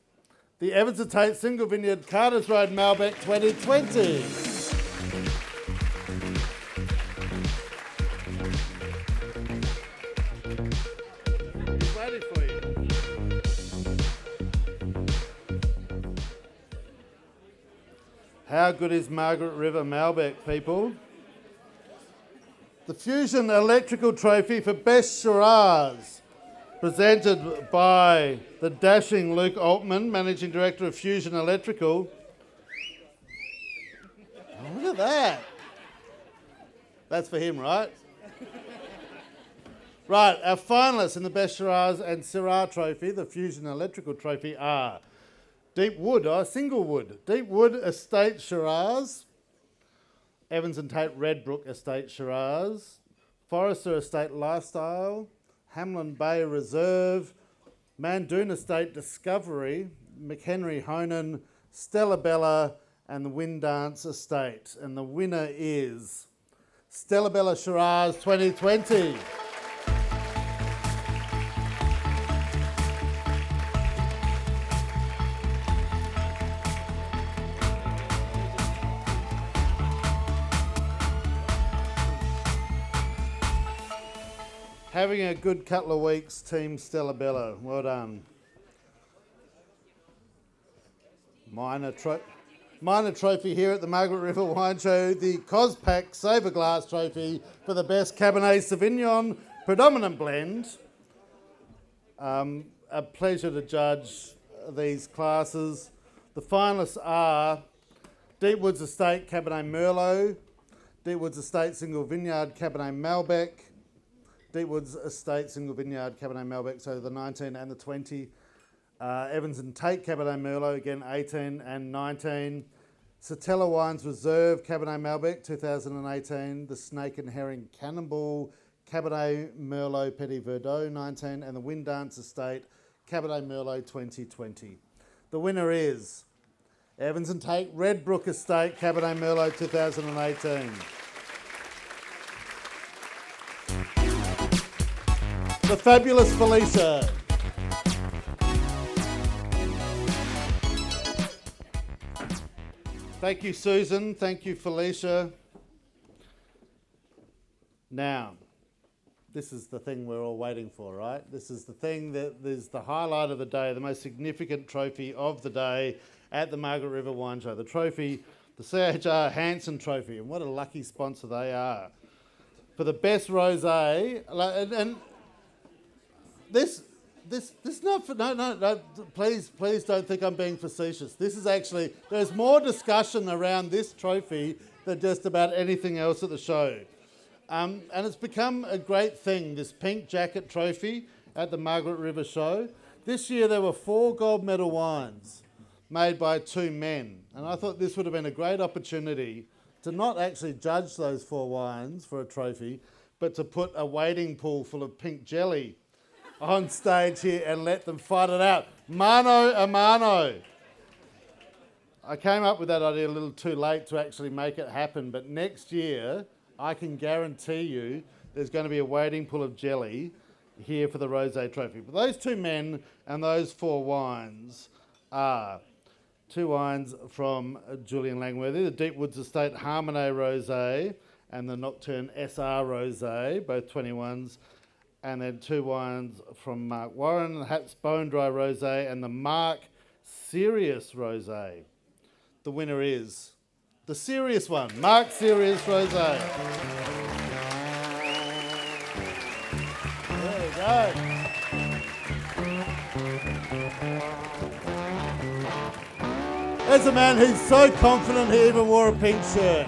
the Evans and Tate Single Vineyard Carter's Road Malbec 2020. Waiting for you. How good is Margaret River Malbec, people? The Fusion Electrical Trophy for Best Shiraz, presented by the dashing Luke Altman, Managing Director of Fusion Electrical. Oh, look at that. That's for him, right? Right, our finalists in the Best Shiraz and Syrah Trophy, the Fusion Electrical Trophy, are Deep Wood, Deep Wood Estate Shiraz, Evans and Tate Redbrook Estate Shiraz, Forrester Estate Lifestyle, Hamlin Bay Reserve, Mandoon Estate Discovery, McHenry Honan, Stella Bella, and the Windance Estate. And the winner is Stella Bella Shiraz 2020. Having a good couple of weeks, Team Stella Bella. Well done. Minor trophy here at the Margaret River Wine Show, the Cospac Saver Glass Trophy for the best Cabernet Sauvignon predominant blend. A pleasure to judge these classes. The finalists are Deepwoods Estate Cabernet Merlot, Deepwoods Estate Single Vineyard Cabernet Malbec, Deepwoods Estate Single Vineyard Cabernet Malbec, so the 19 and the 20. Evans and Tate Cabernet Merlot, again 18 and 19. Satella Wines Reserve Cabernet Malbec 2018. The Snake and Herring Cannonball Cabernet Merlot Petit Verdot 19. And the Windance Estate Cabernet Merlot 2020. The winner is Evans and Tate Redbrook Estate Cabernet Merlot 2018. The fabulous Felicia. Thank you, Susan. Thank you, Felicia. Now, this is the thing we're all waiting for, right? This is the thing that is the highlight of the day, the most significant trophy of the day at the Margaret River Wine Show. The trophy, the CHR Hanson Trophy, and what a lucky sponsor they are. For the best rosé, and this not for, no, please don't think I'm being facetious. This is actually, there's more discussion around this trophy than just about anything else at the show. And it's become a great thing, this pink jacket trophy at the Margaret River Show. This year there were 4 gold medal wines made by 2 men. And I thought this would have been a great opportunity to not actually judge those 4 wines for a trophy, but to put a wading pool full of pink jelly on stage here and let them fight it out. Mano a mano. I came up with that idea a little too late to actually make it happen, but next year I can guarantee you there's going to be a wading pool of jelly here for the Rosé Trophy. But those 2 men and those 4 wines are 2 wines from Julian Langworthy, the Deepwoods Estate Harmonie Rosé and the Nocturne SR Rosé, both 21s, and then 2 wines from Mark Warren, the Hat's Bone Dry Rosé and the Mark Serious Rosé. The winner is the serious one, Mark Serious Rosé. There you go. There's a man who's so confident he even wore a pink shirt.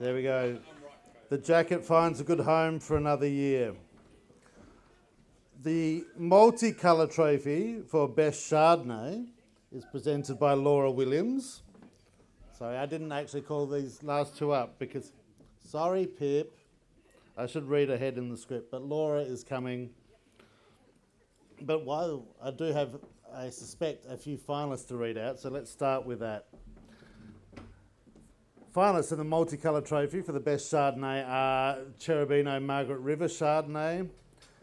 There we go. The jacket finds a good home for another year. The multicolour trophy for Best Chardonnay is presented by Laura Williams. Sorry, I didn't actually call these last two up because, sorry Pip, I should read ahead in the script, but Laura is coming. But while I do have, I suspect, a few finalists to read out, so let's start with that. Finalists in the multicolour trophy for the Best Chardonnay are Cherubino Margaret River Chardonnay,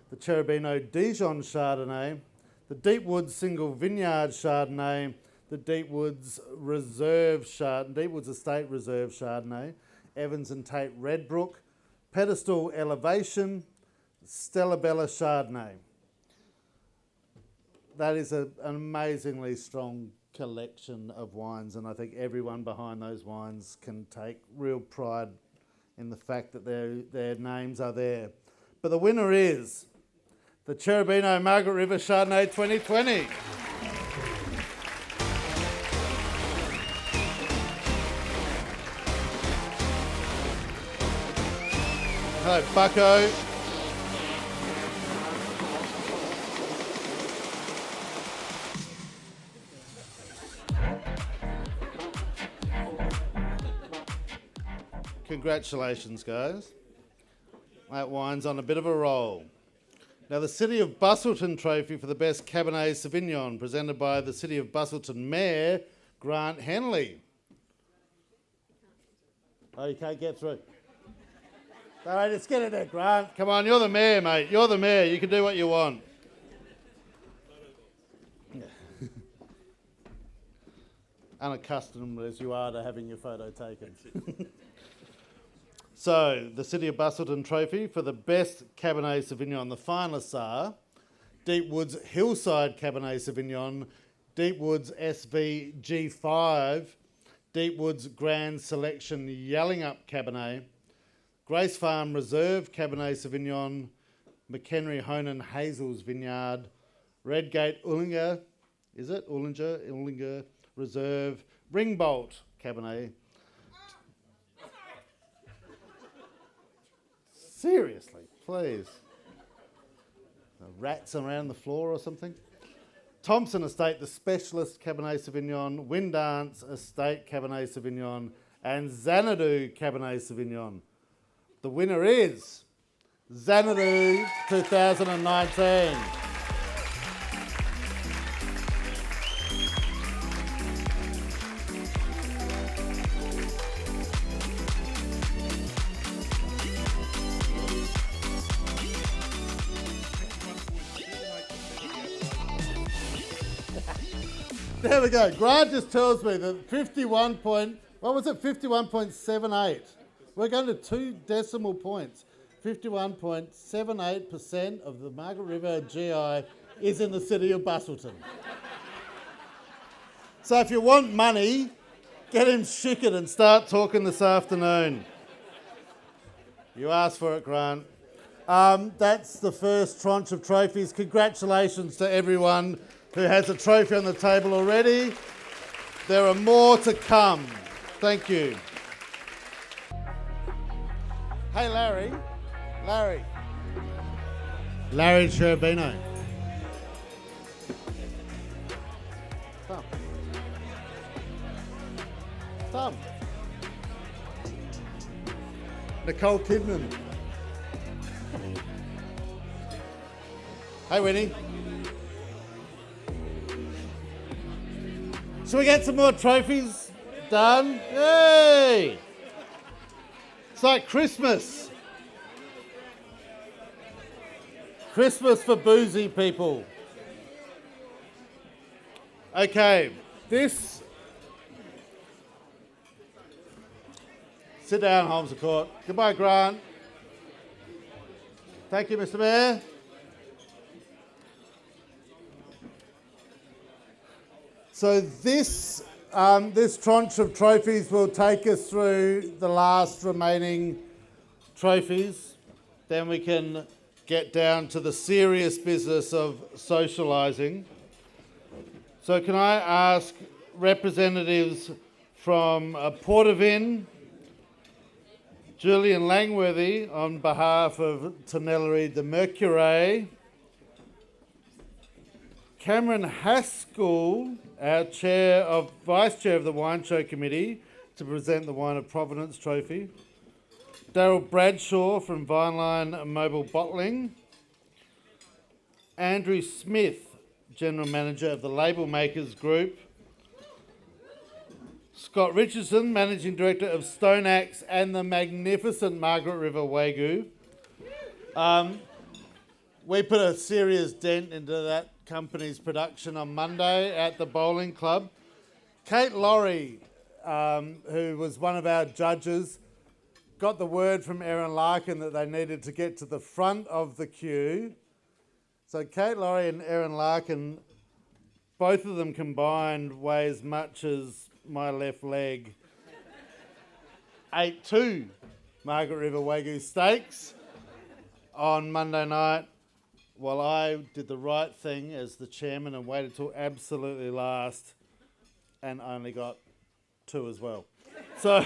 the Cherubino Dijon Chardonnay, the Deepwoods Single Vineyard Chardonnay, the Deepwoods Estate Reserve Chardonnay, Evans and Tate Redbrook, Pedestal Elevation, Stella Bella Chardonnay. That is an amazingly strong collection of wines, and I think everyone behind those wines can take real pride in the fact that their names are there. But the winner is the Cherubino Margaret River Chardonnay 2020. Hello, Bucko. Congratulations, guys. That wine's on a bit of a roll. Now, the City of Busselton trophy for the Best Cabernet Sauvignon, presented by the City of Busselton Mayor, Grant Henley. Oh, you can't get through. All right, let's get it there, Grant. Come on, you're the mayor, mate. You're the mayor. You can do what you want. Unaccustomed as you are to having your photo taken. So, the City of Busselton trophy for the Best Cabernet Sauvignon. The finalists are Deepwoods Hillside Cabernet Sauvignon, Deepwoods SV G5, Deepwoods Grand Selection Yallingup Cabernet, Grace Farm Reserve Cabernet Sauvignon, McHenry Honan Hazel's Vineyard, Redgate Ullinger, is it? Ullinger Reserve, Ringbolt Cabernet. Seriously, please. The rats around the floor or something. Thompson Estate, the Specialist Cabernet Sauvignon, Windance Estate Cabernet Sauvignon, and Xanadu Cabernet Sauvignon. The winner is Xanadu 2019. There we go. Grant just tells me that 51.78. We're going to 2 decimal points. 51.78% of the Margaret River GI is in the City of Busselton. So if you want money, get him shickered and start talking this afternoon. You asked for it, Grant. That's the first tranche of trophies. Congratulations to everyone who has a trophy on the table already. There are more to come. Thank you. Hey, Larry Cherubino. Tom. Nicole Kidman. Hey, Winnie. Shall we get some more trophies done? Yay! It's like Christmas. Christmas for boozy people. Okay, this... Sit down, Holmes of Court. Goodbye, Grant. Thank you, Mr. Mayor. So this tranche of trophies will take us through the last remaining trophies. Then we can get down to the serious business of socialising. So can I ask representatives from Portavin, Julian Langworthy on behalf of Tonnellerie de Mercurey, Cameron Haskell, our Vice Chair of the Wine Show Committee, to present the Wine of Provenance Trophy, Daryl Bradshaw from Vinline Mobile Bottling, Andrew Smith, General Manager of the Labelmakers Group, Scott Richardson, Managing Director of Stone Axe and the magnificent Margaret River Wagyu. We put a serious dent into that company's production on Monday at the bowling club. Kate Laurie, who was one of our judges, got the word from Erin Larkin that they needed to get to the front of the queue. So Kate Laurie and Erin Larkin, both of them combined, weigh as much as my left leg, ate 2 Margaret River Wagyu steaks on Monday night, while I did the right thing as the chairman and waited till absolutely last and only got 2 as well. So,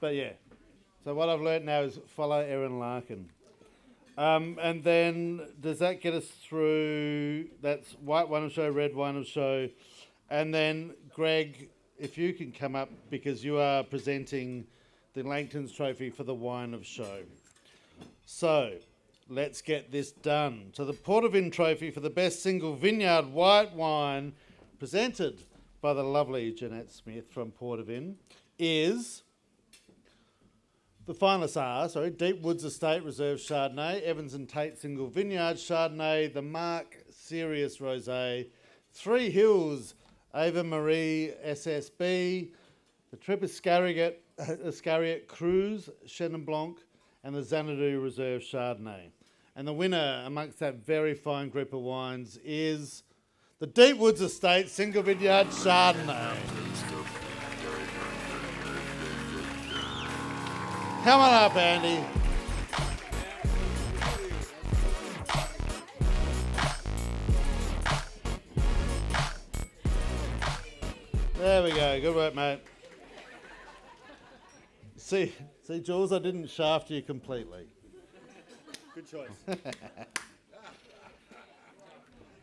but yeah. So what I've learnt now is follow Erin Larkin. And then does that get us through, that's white wine of show, red wine of show, and then Greg, if you can come up because you are presenting the Langton's trophy for the wine of show. So let's get this done. So the Portavin trophy for the best single vineyard white wine presented by the lovely Jeanette Smith from Portavin is... The finalists are, Deep Woods Estate Reserve Chardonnay, Evans and Tate Single Vineyard Chardonnay, the Mark Serious Rosé, Three Hills Ava Marie SSB, the Trip Iscariot Cruise Chenin Blanc, and the Xanadu Reserve Chardonnay. And the winner amongst that very fine group of wines is the Deep Woods Estate Single Vineyard Chardonnay. Come on up, Andy. There we go. Good work, mate. See, Jules, I didn't shaft you completely. Good choice.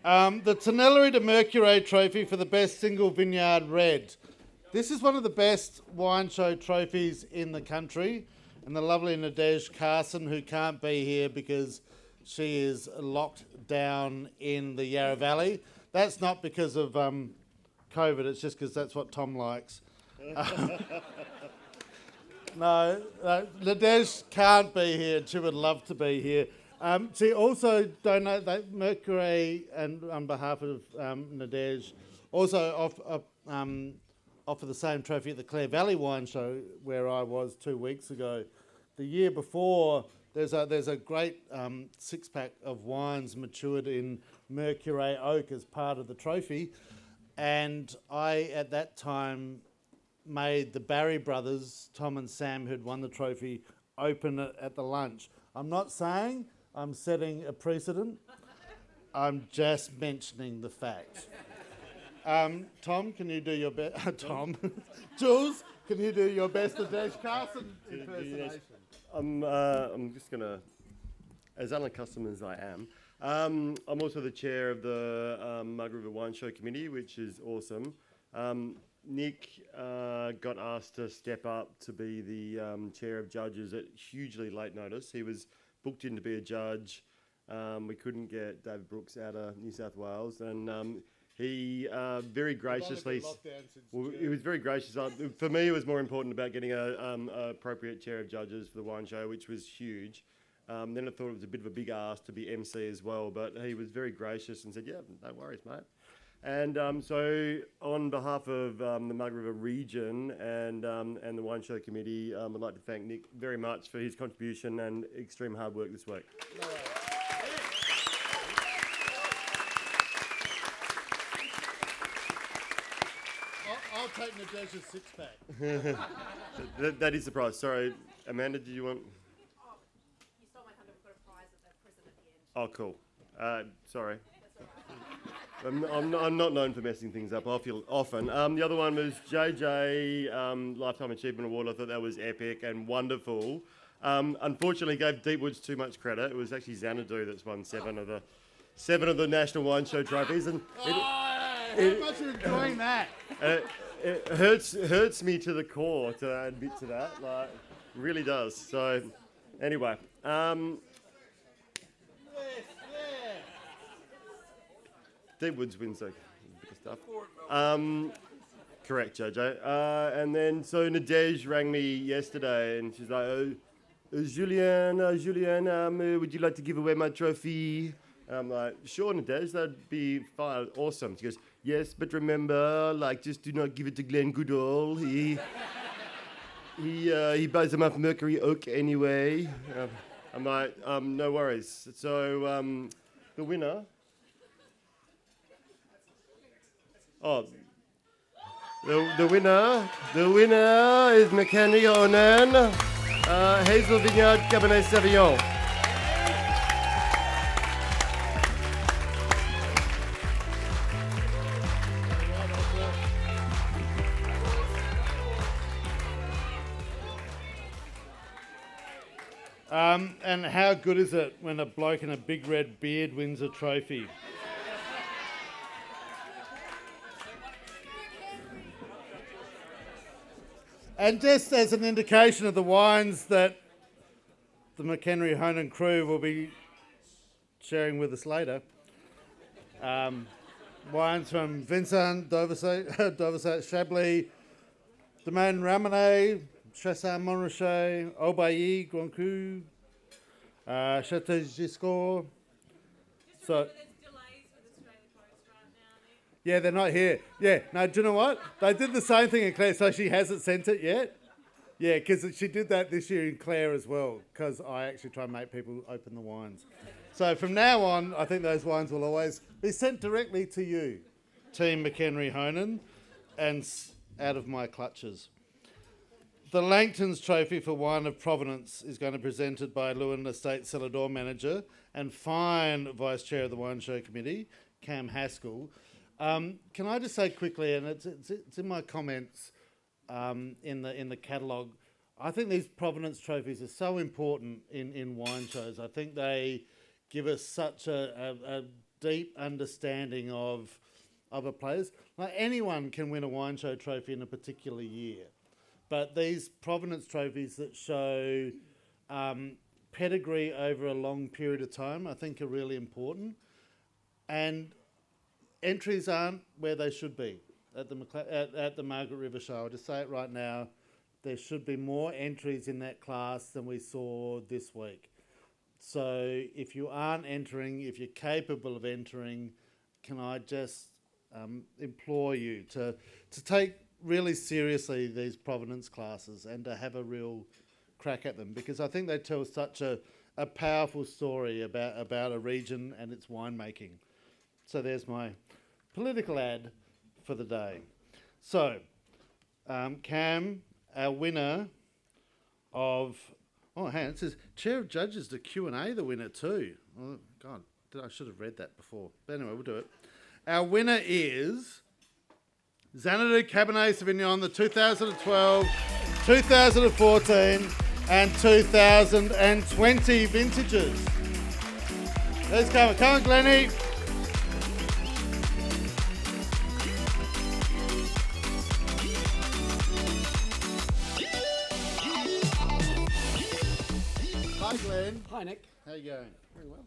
The Tonnellerie de Mercurey trophy for the best single vineyard red. This is one of the best wine show trophies in the country. And the lovely Nadej Carson, who can't be here because she is locked down in the Yarra Valley. That's not because of COVID, it's just because that's what Tom likes. No, Nadej can't be here, and she would love to be here. She also donated that Mercurey, and on behalf of Nadej, also offer the same trophy at the Clare Valley Wine Show where I was 2 weeks ago. The year before, there's a great 6-pack of wines matured in Mercurey oak as part of the trophy, and I at that time made the Barry brothers, Tom and Sam, who'd won the trophy, open it at the lunch. I'm not saying I'm setting a precedent. I'm just mentioning the fact. Tom, can you do your best? Tom, Jules, can you do your best Nadej Carson impersonation? I'm just gonna, as unaccustomed as I am, I'm also the chair of the Margaret River Wine Show Committee, which is awesome. Nick got asked to step up to be the chair of judges at hugely late notice. He was booked in to be a judge. We couldn't get David Brooks out of New South Wales, and he very graciously. He was very gracious. For me, it was more important about getting a appropriate chair of judges for the wine show, which was huge. Then I thought it was a bit of a big ask to be MC as well, but he was very gracious and said, "Yeah, no worries, mate." And so, on behalf of the Margaret River region and the Wine Show Committee, I'd like to thank Nick very much for his contribution and extreme hard work this week. I'll take Nadejda's six-pack. that is the prize. Sorry, Amanda, did you want... You stole my thunder. We've got a prize at the prison at the end. Oh, cool. Sorry. I'm not known for messing things up. I feel often. The other one was JJ Lifetime Achievement Award. I thought that was epic and wonderful. Unfortunately, gave Deepwoods too much credit. It was actually Xanadu that's won seven of the National Wine Show trophies, and how much are you enjoying that? It hurts me to the core to admit to that. Like, really does. So, anyway. Deepwoods wins that bit of stuff. Correct, Jojo. And then, so Nadej rang me yesterday and she's like, Julien, would you like to give away my trophy? And I'm like, sure, Nadej, that'd be fine, awesome. She goes, yes, but remember, like, just do not give it to Glenn Goodall. He buys them off Mercurey Oak anyway. I'm like, no worries. So, the winner... Oh, the winner is McKenny Onan, Hazel Vineyard Cabernet Sauvignon. And how good is it when a bloke in a big red beard wins a trophy? And just as an indication of the wines that the McHenry Honan crew will be sharing with us later, wines from Vincent, Doversat, Chablis, Domaine Ramonet, Chassin Montrachet, Aubailly, Grand Cru, Chateau Giscourt. So, yeah, they're not here. Yeah, no, do you know what? They did the same thing in Clare, so she hasn't sent it yet. Yeah, because she did that this year in Clare as well, because I actually try and make people open the wines. So from now on, I think those wines will always be sent directly to you, Team McHenry Honan, and out of my clutches. The Langton's Trophy for Wine of Provenance is going to be presented by Lewin Estate Cellar Door Manager and fine Vice Chair of the Wine Show Committee, Cam Haskell. Can I just say quickly, and it's in my comments in the catalogue, I think these Provenance trophies are so important in wine shows. I think they give us such a deep understanding of other players. Like, anyone can win a wine show trophy in a particular year, but these Provenance trophies that show pedigree over a long period of time, I think, are really important. And entries aren't where they should be at the Margaret River Show. I'll just say it right now. There should be more entries in that class than we saw this week. So if you aren't entering, if you're capable of entering, can I just implore you to take really seriously these Provenance classes and to have a real crack at them, because I think they tell such a powerful story about a region and its winemaking. So there's my political ad for the day. So, Cam, our winner of... Oh, hang on, it says Chair of Judges to Q&A, the winner too. Oh, God, I should have read that before. But anyway, we'll do it. Our winner is Xanadu Cabernet Sauvignon, the 2012, 2014 and 2020 vintages. Let's go. Come on, Glennie. Hi, Glenn. Hi, Nick. How you going? Very well.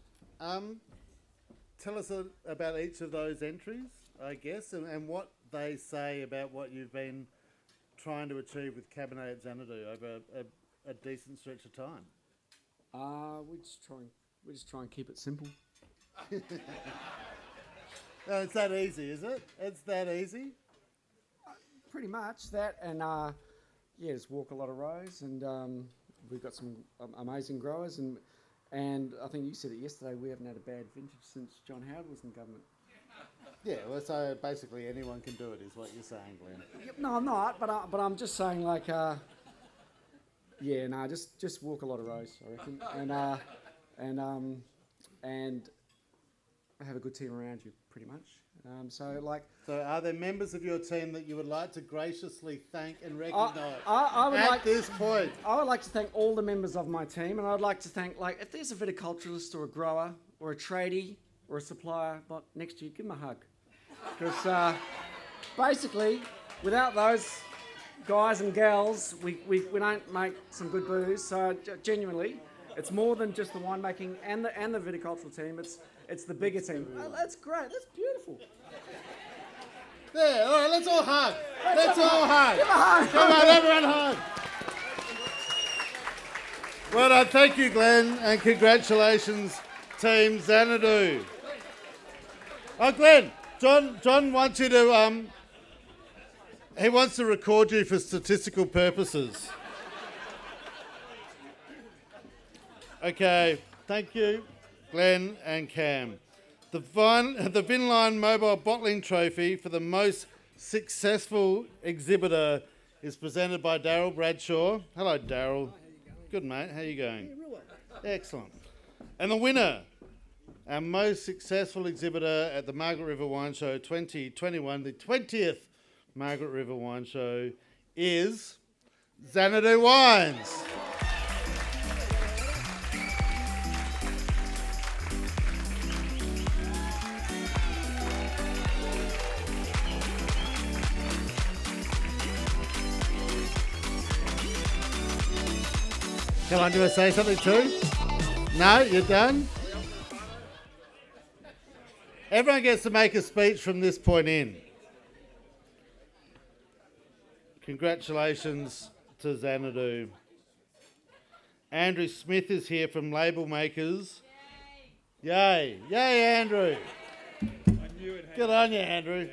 Tell us about each of those entries, I guess, and what they say about what you've been trying to achieve with Cabernet at Xanadu over a decent stretch of time. We just try and keep it simple. No, it's that easy, is it? It's that easy? Pretty much that, and just walk a lot of rows, and we've got some amazing growers, and I think you said it yesterday, we haven't had a bad vintage since John Howard was in government. Yeah, well, so basically anyone can do it, is what you're saying, Glenn. Yep, no, I'm not, but I'm just saying, like, just walk a lot of rows, I reckon, and have a good team around you, pretty much. So are there members of your team that you would like to graciously thank and recognise this point? I would like to thank all the members of my team, and I'd like to thank, if there's a viticulturalist or a grower or a tradie or a supplier next to you, give them a hug. Because basically, without those guys and gals, we don't make some good booze. So genuinely, it's more than just the winemaking and the viticultural team. It's the bigger team. Oh, that's great. That's beautiful. There, all right, let's all hug. Let's all hug. Give a hug. Come on, everyone hug. Well done. Thank you, Glenn, and congratulations, Team Xanadu. Oh, Glenn, John wants you to, he wants to record you for statistical purposes. Okay, thank you, Glenn and Cam. The Vinline Mobile Bottling Trophy for the most successful exhibitor is presented by Daryl Bradshaw. Hello, Daryl. Good, mate. How you going? Yeah, real well. Excellent. And the winner, our most successful exhibitor at the Margaret River Wine Show 2021, the 20th Margaret River Wine Show, is Xanadu Wines. Come on, do you want to say something too? No, you're done? Everyone gets to make a speech from this point in. Congratulations to Xanadu. Andrew Smith is here from Labelmakers. Yay. Yay, Andrew. Good on you, Andrew.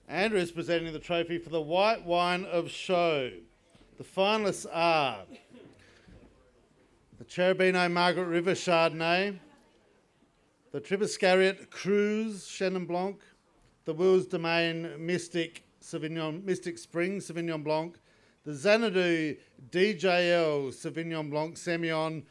Andrew is presenting the trophy for the White Wine of Show. The finalists are the Cherubino Margaret River Chardonnay, the Tribiscariot Cruise Chenin Blanc, the Wills Domain Mystic Spring Sauvignon Blanc, the Xanadu DJL Sauvignon Blanc Semillon,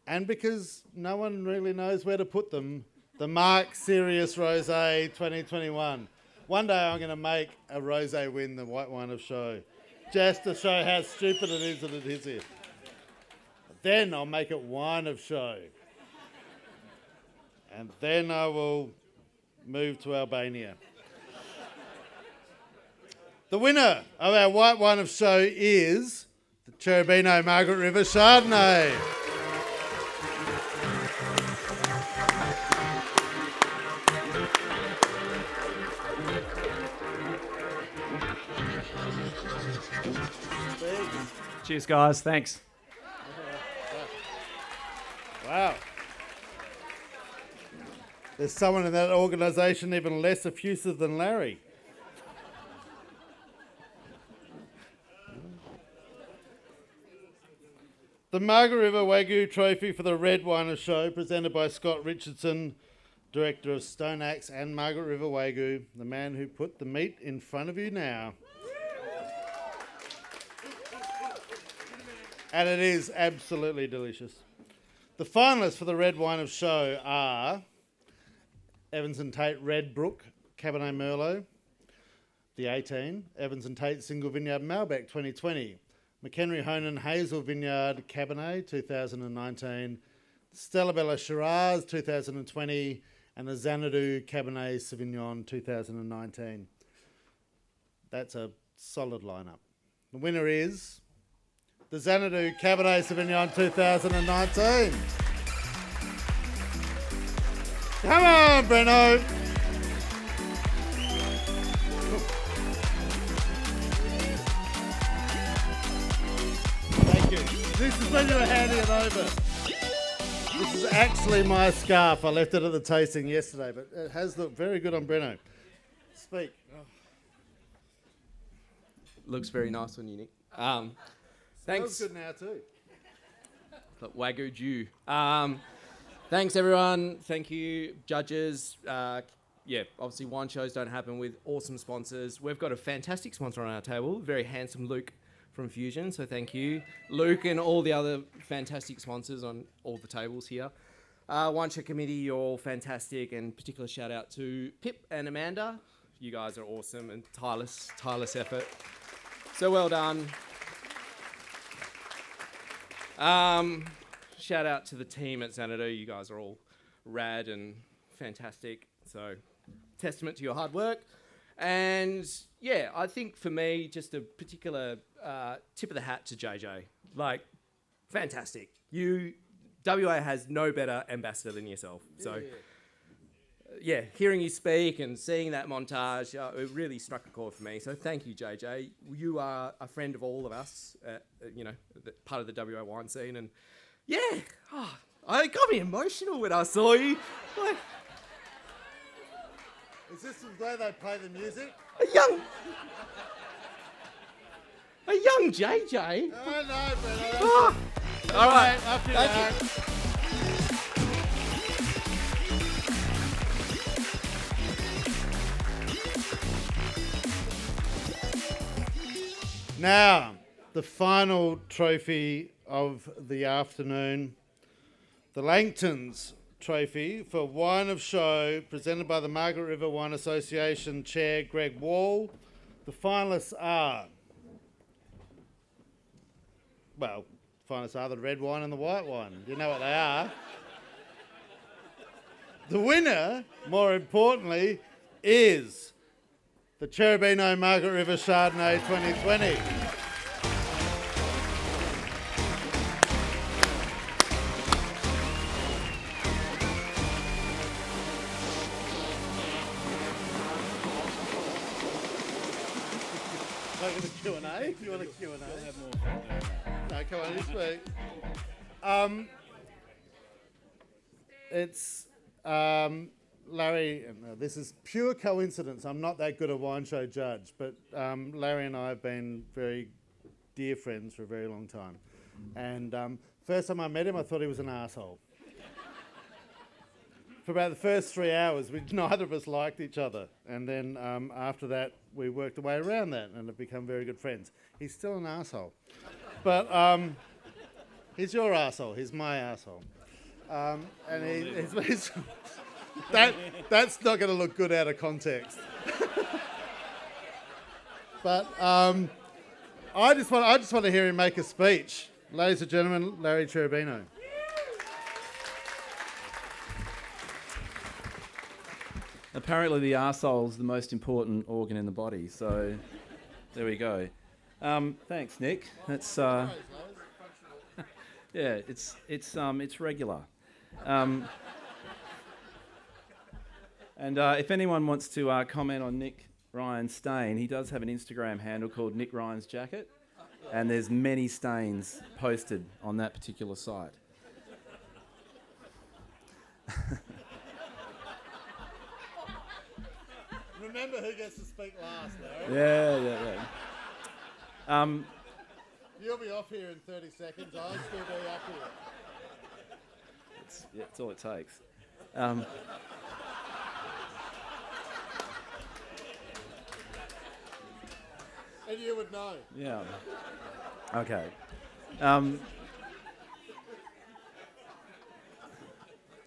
and because no one really knows where to put them, the Mark Sirius Rosé 2021. One day I'm going to make a rosé win the White Wine of Show, just to show how stupid it is that it is here. Then I'll make it Wine of Show. And then I will move to Albania. The winner of our White Wine of Show is the Cherubino Margaret River Chardonnay. Cheers, guys. Thanks. Wow. There's someone in that organisation even less effusive than Larry. The Margaret River Wagyu Trophy for the Red Wine of Show, presented by Scott Richardson, Director of Stone Axe and Margaret River Wagyu, the man who put the meat in front of you now. And it is absolutely delicious. The finalists for the Red Wine of Show are Evans & Tate Red Brook Cabernet Merlot, the 18, Evans & Tate Single Vineyard Malbec 2020, McHenry Honan Hazel Vineyard Cabernet 2019, Stella Bella Shiraz 2020, and the Xanadu Cabernet Sauvignon 2019. That's a solid lineup. The winner is the Xanadu Cabernet Sauvignon 2019. Come on, Breno. Thank you. This is when you were handing it over. This is actually my scarf. I left it at the tasting yesterday, but it has looked very good on Breno. Speak. Looks very nice on you, Nick. Thanks. Smells good now too. Look, Wagyu Jew. Thanks, everyone. Thank you, judges. Obviously wine shows don't happen with awesome sponsors. We've got a fantastic sponsor on our table, very handsome Luke from Fusion, so thank you. Luke and all the other fantastic sponsors on all the tables here. Wine Show Committee, you're all fantastic, and particular shout out to Pip and Amanda. You guys are awesome and tireless effort. So well done. Shout out to the team at Xanadu. You guys are all rad and fantastic. So testament to your hard work. And yeah, I think for me, just a particular tip of the hat to JJ. Like, fantastic. WA has no better ambassador than yourself. So yeah, hearing you speak and seeing that montage, it really struck a chord for me. So thank you, JJ. You are a friend of all of us, part of the WA wine scene. And yeah, it got me emotional when I saw you. Like, is this the way they play the music? A young JJ. Oh, no, Breno. Oh. All right. Thank you. Now, the final trophy of the afternoon, the Langton's trophy for Wine of Show, presented by the Margaret River Wine Association Chair Greg Wall. The finalists are, the red wine and the white wine. You know what they are. The winner, more importantly, is the Cherubino Margaret River Chardonnay 2020. Like a Q&A? If you want a Q&A. We'll have more fun doing that. No, come on, this week. It's Larry, this is pure coincidence. I'm not that good a wine show judge, but Larry and I have been very dear friends for a very long time. And first time I met him, I thought he was an arsehole. For about the first 3 hours, neither of us liked each other. And then after that, we worked our way around that and have become very good friends. He's still an arsehole. But he's your arsehole. He's my arsehole. And he's that's not going to look good out of context. But I just want to hear him make a speech. Ladies and gentlemen, Larry Cherubino. Apparently the arsehole's the most important organ in the body, so there we go. Thanks, Nick. That's yeah, it's regular. And if anyone wants to comment on Nick Ryan's stain, he does have an Instagram handle called Nick Ryan's Jacket, and there's many stains posted on that particular site. Remember who gets to speak last, Larry. Yeah. You'll be off here in 30 seconds. I'll still be up here. That's all it takes. And you would know. Yeah. Okay.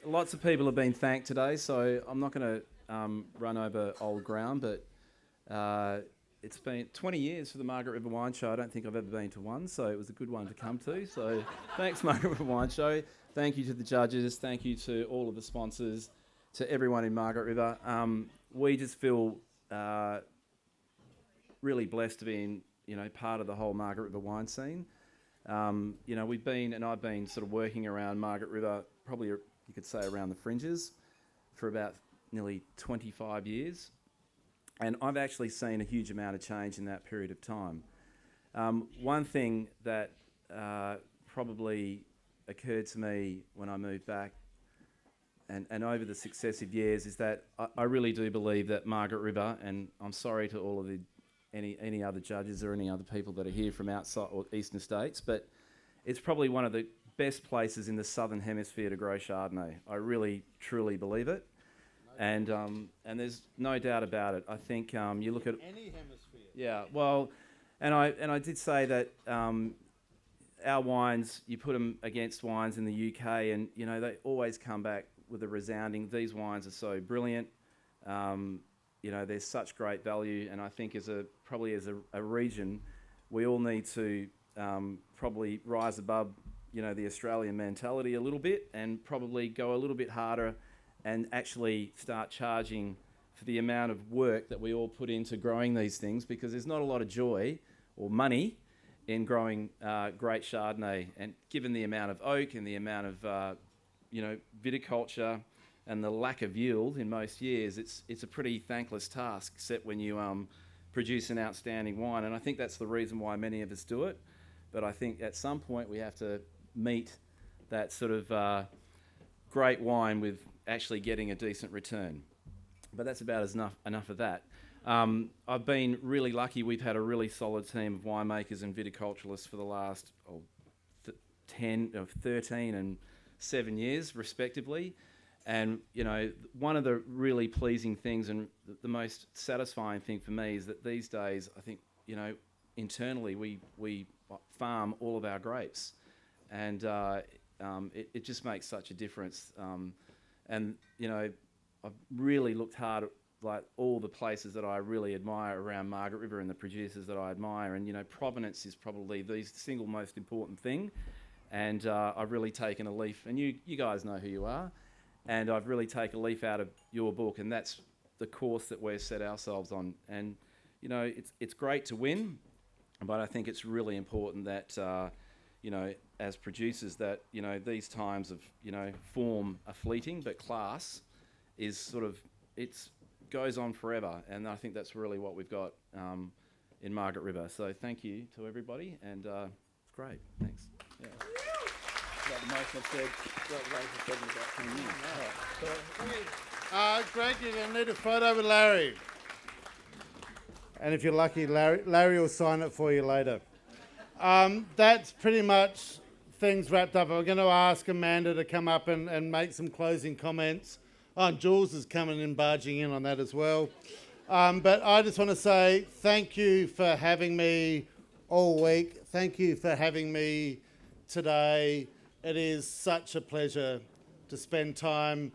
Lots of people have been thanked today, so I'm not going to run over old ground, but it's been 20 years for the Margaret River Wine Show. I don't think I've ever been to one, so it was a good one to come to. So thanks, Margaret River Wine Show. Thank you to the judges. Thank you to all of the sponsors, to everyone in Margaret River. We just feel really blessed to be part of the whole Margaret River wine scene. I've been sort of working around Margaret River, probably you could say around the fringes, for about nearly 25 years. And I've actually seen a huge amount of change in that period of time. One thing that probably occurred to me when I moved back and over the successive years is that I really do believe that Margaret River, and I'm sorry to all of any other judges or any other people that are here from outside or eastern states, but it's probably one of the best places in the southern hemisphere to grow Chardonnay. I really, truly believe it. And there's no doubt about it. I think you look at any hemisphere. Yeah, well, and I did say that our wines, you put them against wines in the UK, and they always come back with a resounding. These wines are so brilliant. There's such great value, and I think as a region, we all need to probably rise above the Australian mentality a little bit, and probably go a little bit harder and actually start charging for the amount of work that we all put into growing these things, because there's not a lot of joy or money in growing great Chardonnay. And given the amount of oak and the amount of viticulture and the lack of yield in most years, it's a pretty thankless task, except when you produce an outstanding wine. And I think that's the reason why many of us do it. But I think at some point we have to meet that sort of great wine with actually getting a decent return. But that's about enough of that. I've been really lucky. We've had a really solid team of winemakers and viticulturalists for the last 13 and 7 years, respectively. And, one of the really pleasing things and the most satisfying thing for me is that these days, I think, internally we farm all of our grapes. And it just makes such a difference. And I've really looked hard at all the places that I really admire around Margaret River and the producers that I admire. And, Provenance is probably the single most important thing. And I've really taken a leaf, and you guys know who you are, and I've really taken a leaf out of your book, and that's the course that we've set ourselves on. And, it's great to win, but I think it's really important that, as producers that, these times of, form are fleeting, but class is sort of, goes on forever. And I think that's really what we've got in Margaret River. So thank you to everybody, and it's great. Thanks. Yeah. About the most I've said, in about 10 years. Greg, you're going to need a photo with Larry. And if you're lucky, Larry will sign it for you later. That's pretty much things wrapped up. I'm going to ask Amanda to come up and make some closing comments. Oh, Jules is coming in, barging in on that as well. But I just want to say thank you for having me all week. Thank you for having me today. It is such a pleasure to spend time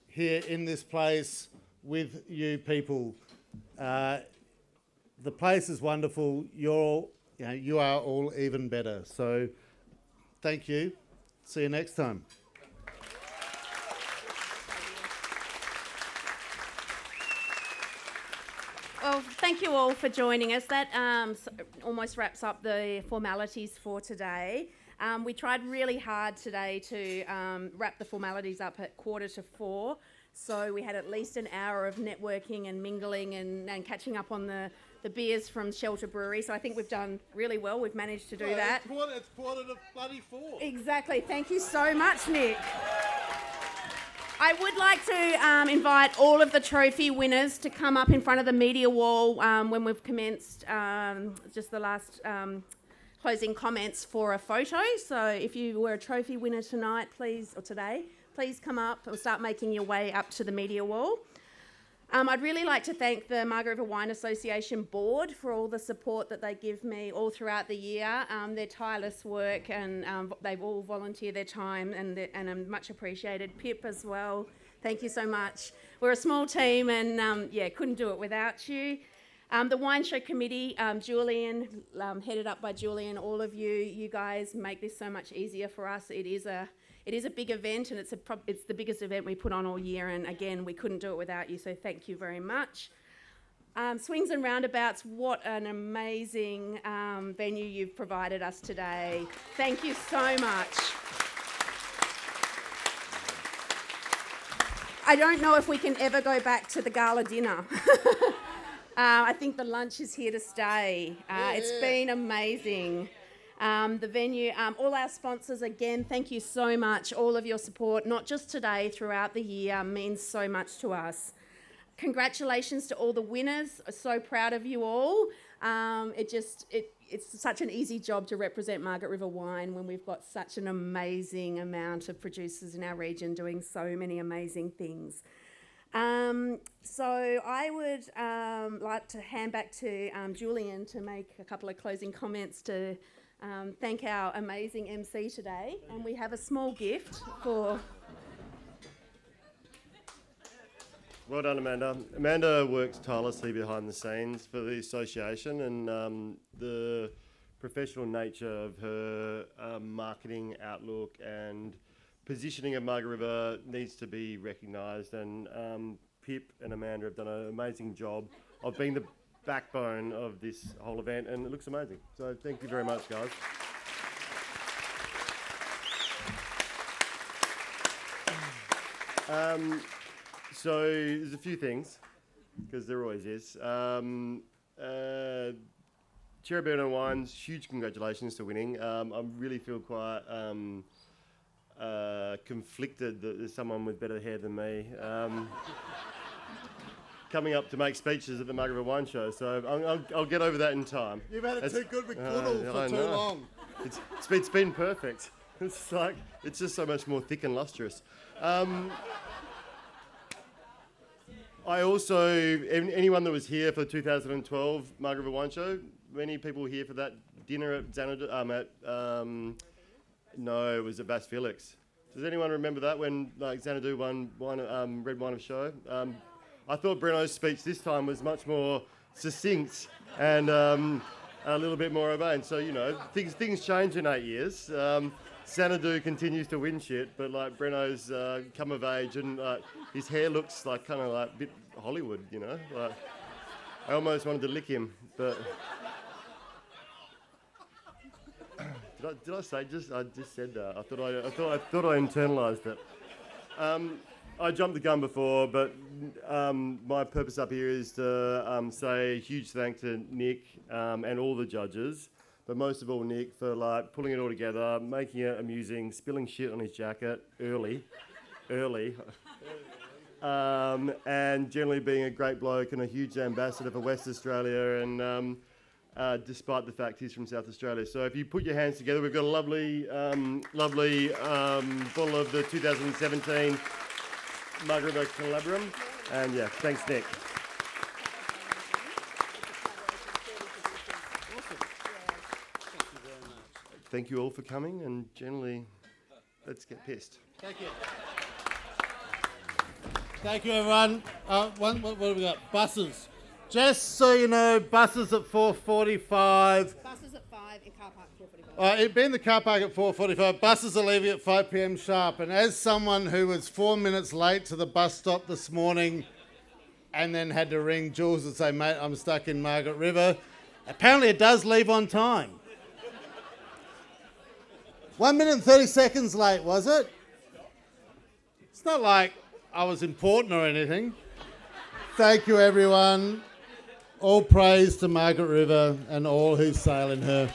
here in this place with you people. The place is wonderful. You are all even better. So thank you. See you next time. Well, thank you all for joining us. That almost wraps up the formalities for today. We tried really hard today to wrap the formalities up at 3:45, so we had at least an hour of networking and mingling and catching up on the beers from Shelter Brewery. So I think we've done really well. We've managed to do that. It's 3:45. Exactly. Thank you so much, Nick. I would like to invite all of the trophy winners to come up in front of the media wall when we've commenced just the last closing comments for a photo. So if you were a trophy winner tonight, please come up or start making your way up to the media wall. I'd really like to thank the Margaret River Wine Association board for all the support that they give me all throughout the year. Their tireless work, and they've all volunteered their time, and I'm much appreciated. Pip as well, thank you so much. We're a small team, and couldn't do it without you. The wine show committee, Julian, headed up by Julian, all of you guys make this so much easier for us. It is a big event, and it's the biggest event we put on all year, and again, we couldn't do it without you, so thank you very much. Swings and Roundabouts, what an amazing venue you've provided us today. Thank you so much. I don't know if we can ever go back to the gala dinner. I think the lunch is here to stay. It's been amazing. The venue, all our sponsors, again, thank you so much. All of your support, not just today, throughout the year, means so much to us. Congratulations to all the winners. I'm so proud of you all. It's such an easy job to represent Margaret River Wine when we've got such an amazing amount of producers in our region doing so many amazing things. So I would like to hand back to Julian to make a couple of closing comments to thank our amazing MC today. And we have a small gift for... Well done, Amanda. Amanda works tirelessly behind the scenes for the association, and the professional nature of her marketing outlook and positioning of Margaret River needs to be recognised, and Pip and Amanda have done an amazing job of being the backbone of this whole event, and it looks amazing. So thank you very much, guys. So there's a few things, because there always is. Cherubino Wines, huge congratulations to winning. I really feel quite conflicted that there's someone with better hair than me coming up to make speeches at the Margaret River Wine Show. So I'll get over that in time. You've had it too good with Goodall for too long. It's been perfect. It's just so much more thick and lustrous. I also, anyone that was here for the 2012 Margaret River Wine Show, many people here for that dinner at Xanadu, no, it was at Bass Felix. Does anyone remember that when Xanadu won red wine of show? I thought Breno's speech this time was much more succinct and a little bit more urbane. So, you know, things change in 8 years. Xanadu continues to win shit, but Breno's come of age, and his hair looks kind of a bit Hollywood, you know. I almost wanted to lick him, but did I say I just said that? I thought I internalised it. I jumped the gun before, but my purpose up here is to say a huge thanks to Nick and all the judges. But most of all, Nick, for pulling it all together, making it amusing, spilling shit on his jacket early, and generally being a great bloke and a huge ambassador for West Australia, and despite the fact he's from South Australia. So if you put your hands together, we've got a lovely bottle of the 2017 Margaret River Calabrum, and yeah, thanks, Nick. Thank you all for coming, and generally, let's get pissed. Thank you. Thank you, everyone. What have we got? Buses. Just so you know, buses at 4:45. Buses at 5 in car park 4:45. All right, it'd be in the car park at 4:45. Buses are leaving at 5 p.m. sharp. And as someone who was 4 minutes late to the bus stop this morning and then had to ring Jules and say, mate, I'm stuck in Margaret River, apparently it does leave on time. 1 minute and 30 seconds late, was it? It's not like I was important or anything. Thank you, everyone. All praise to Margaret River and all who sail in her.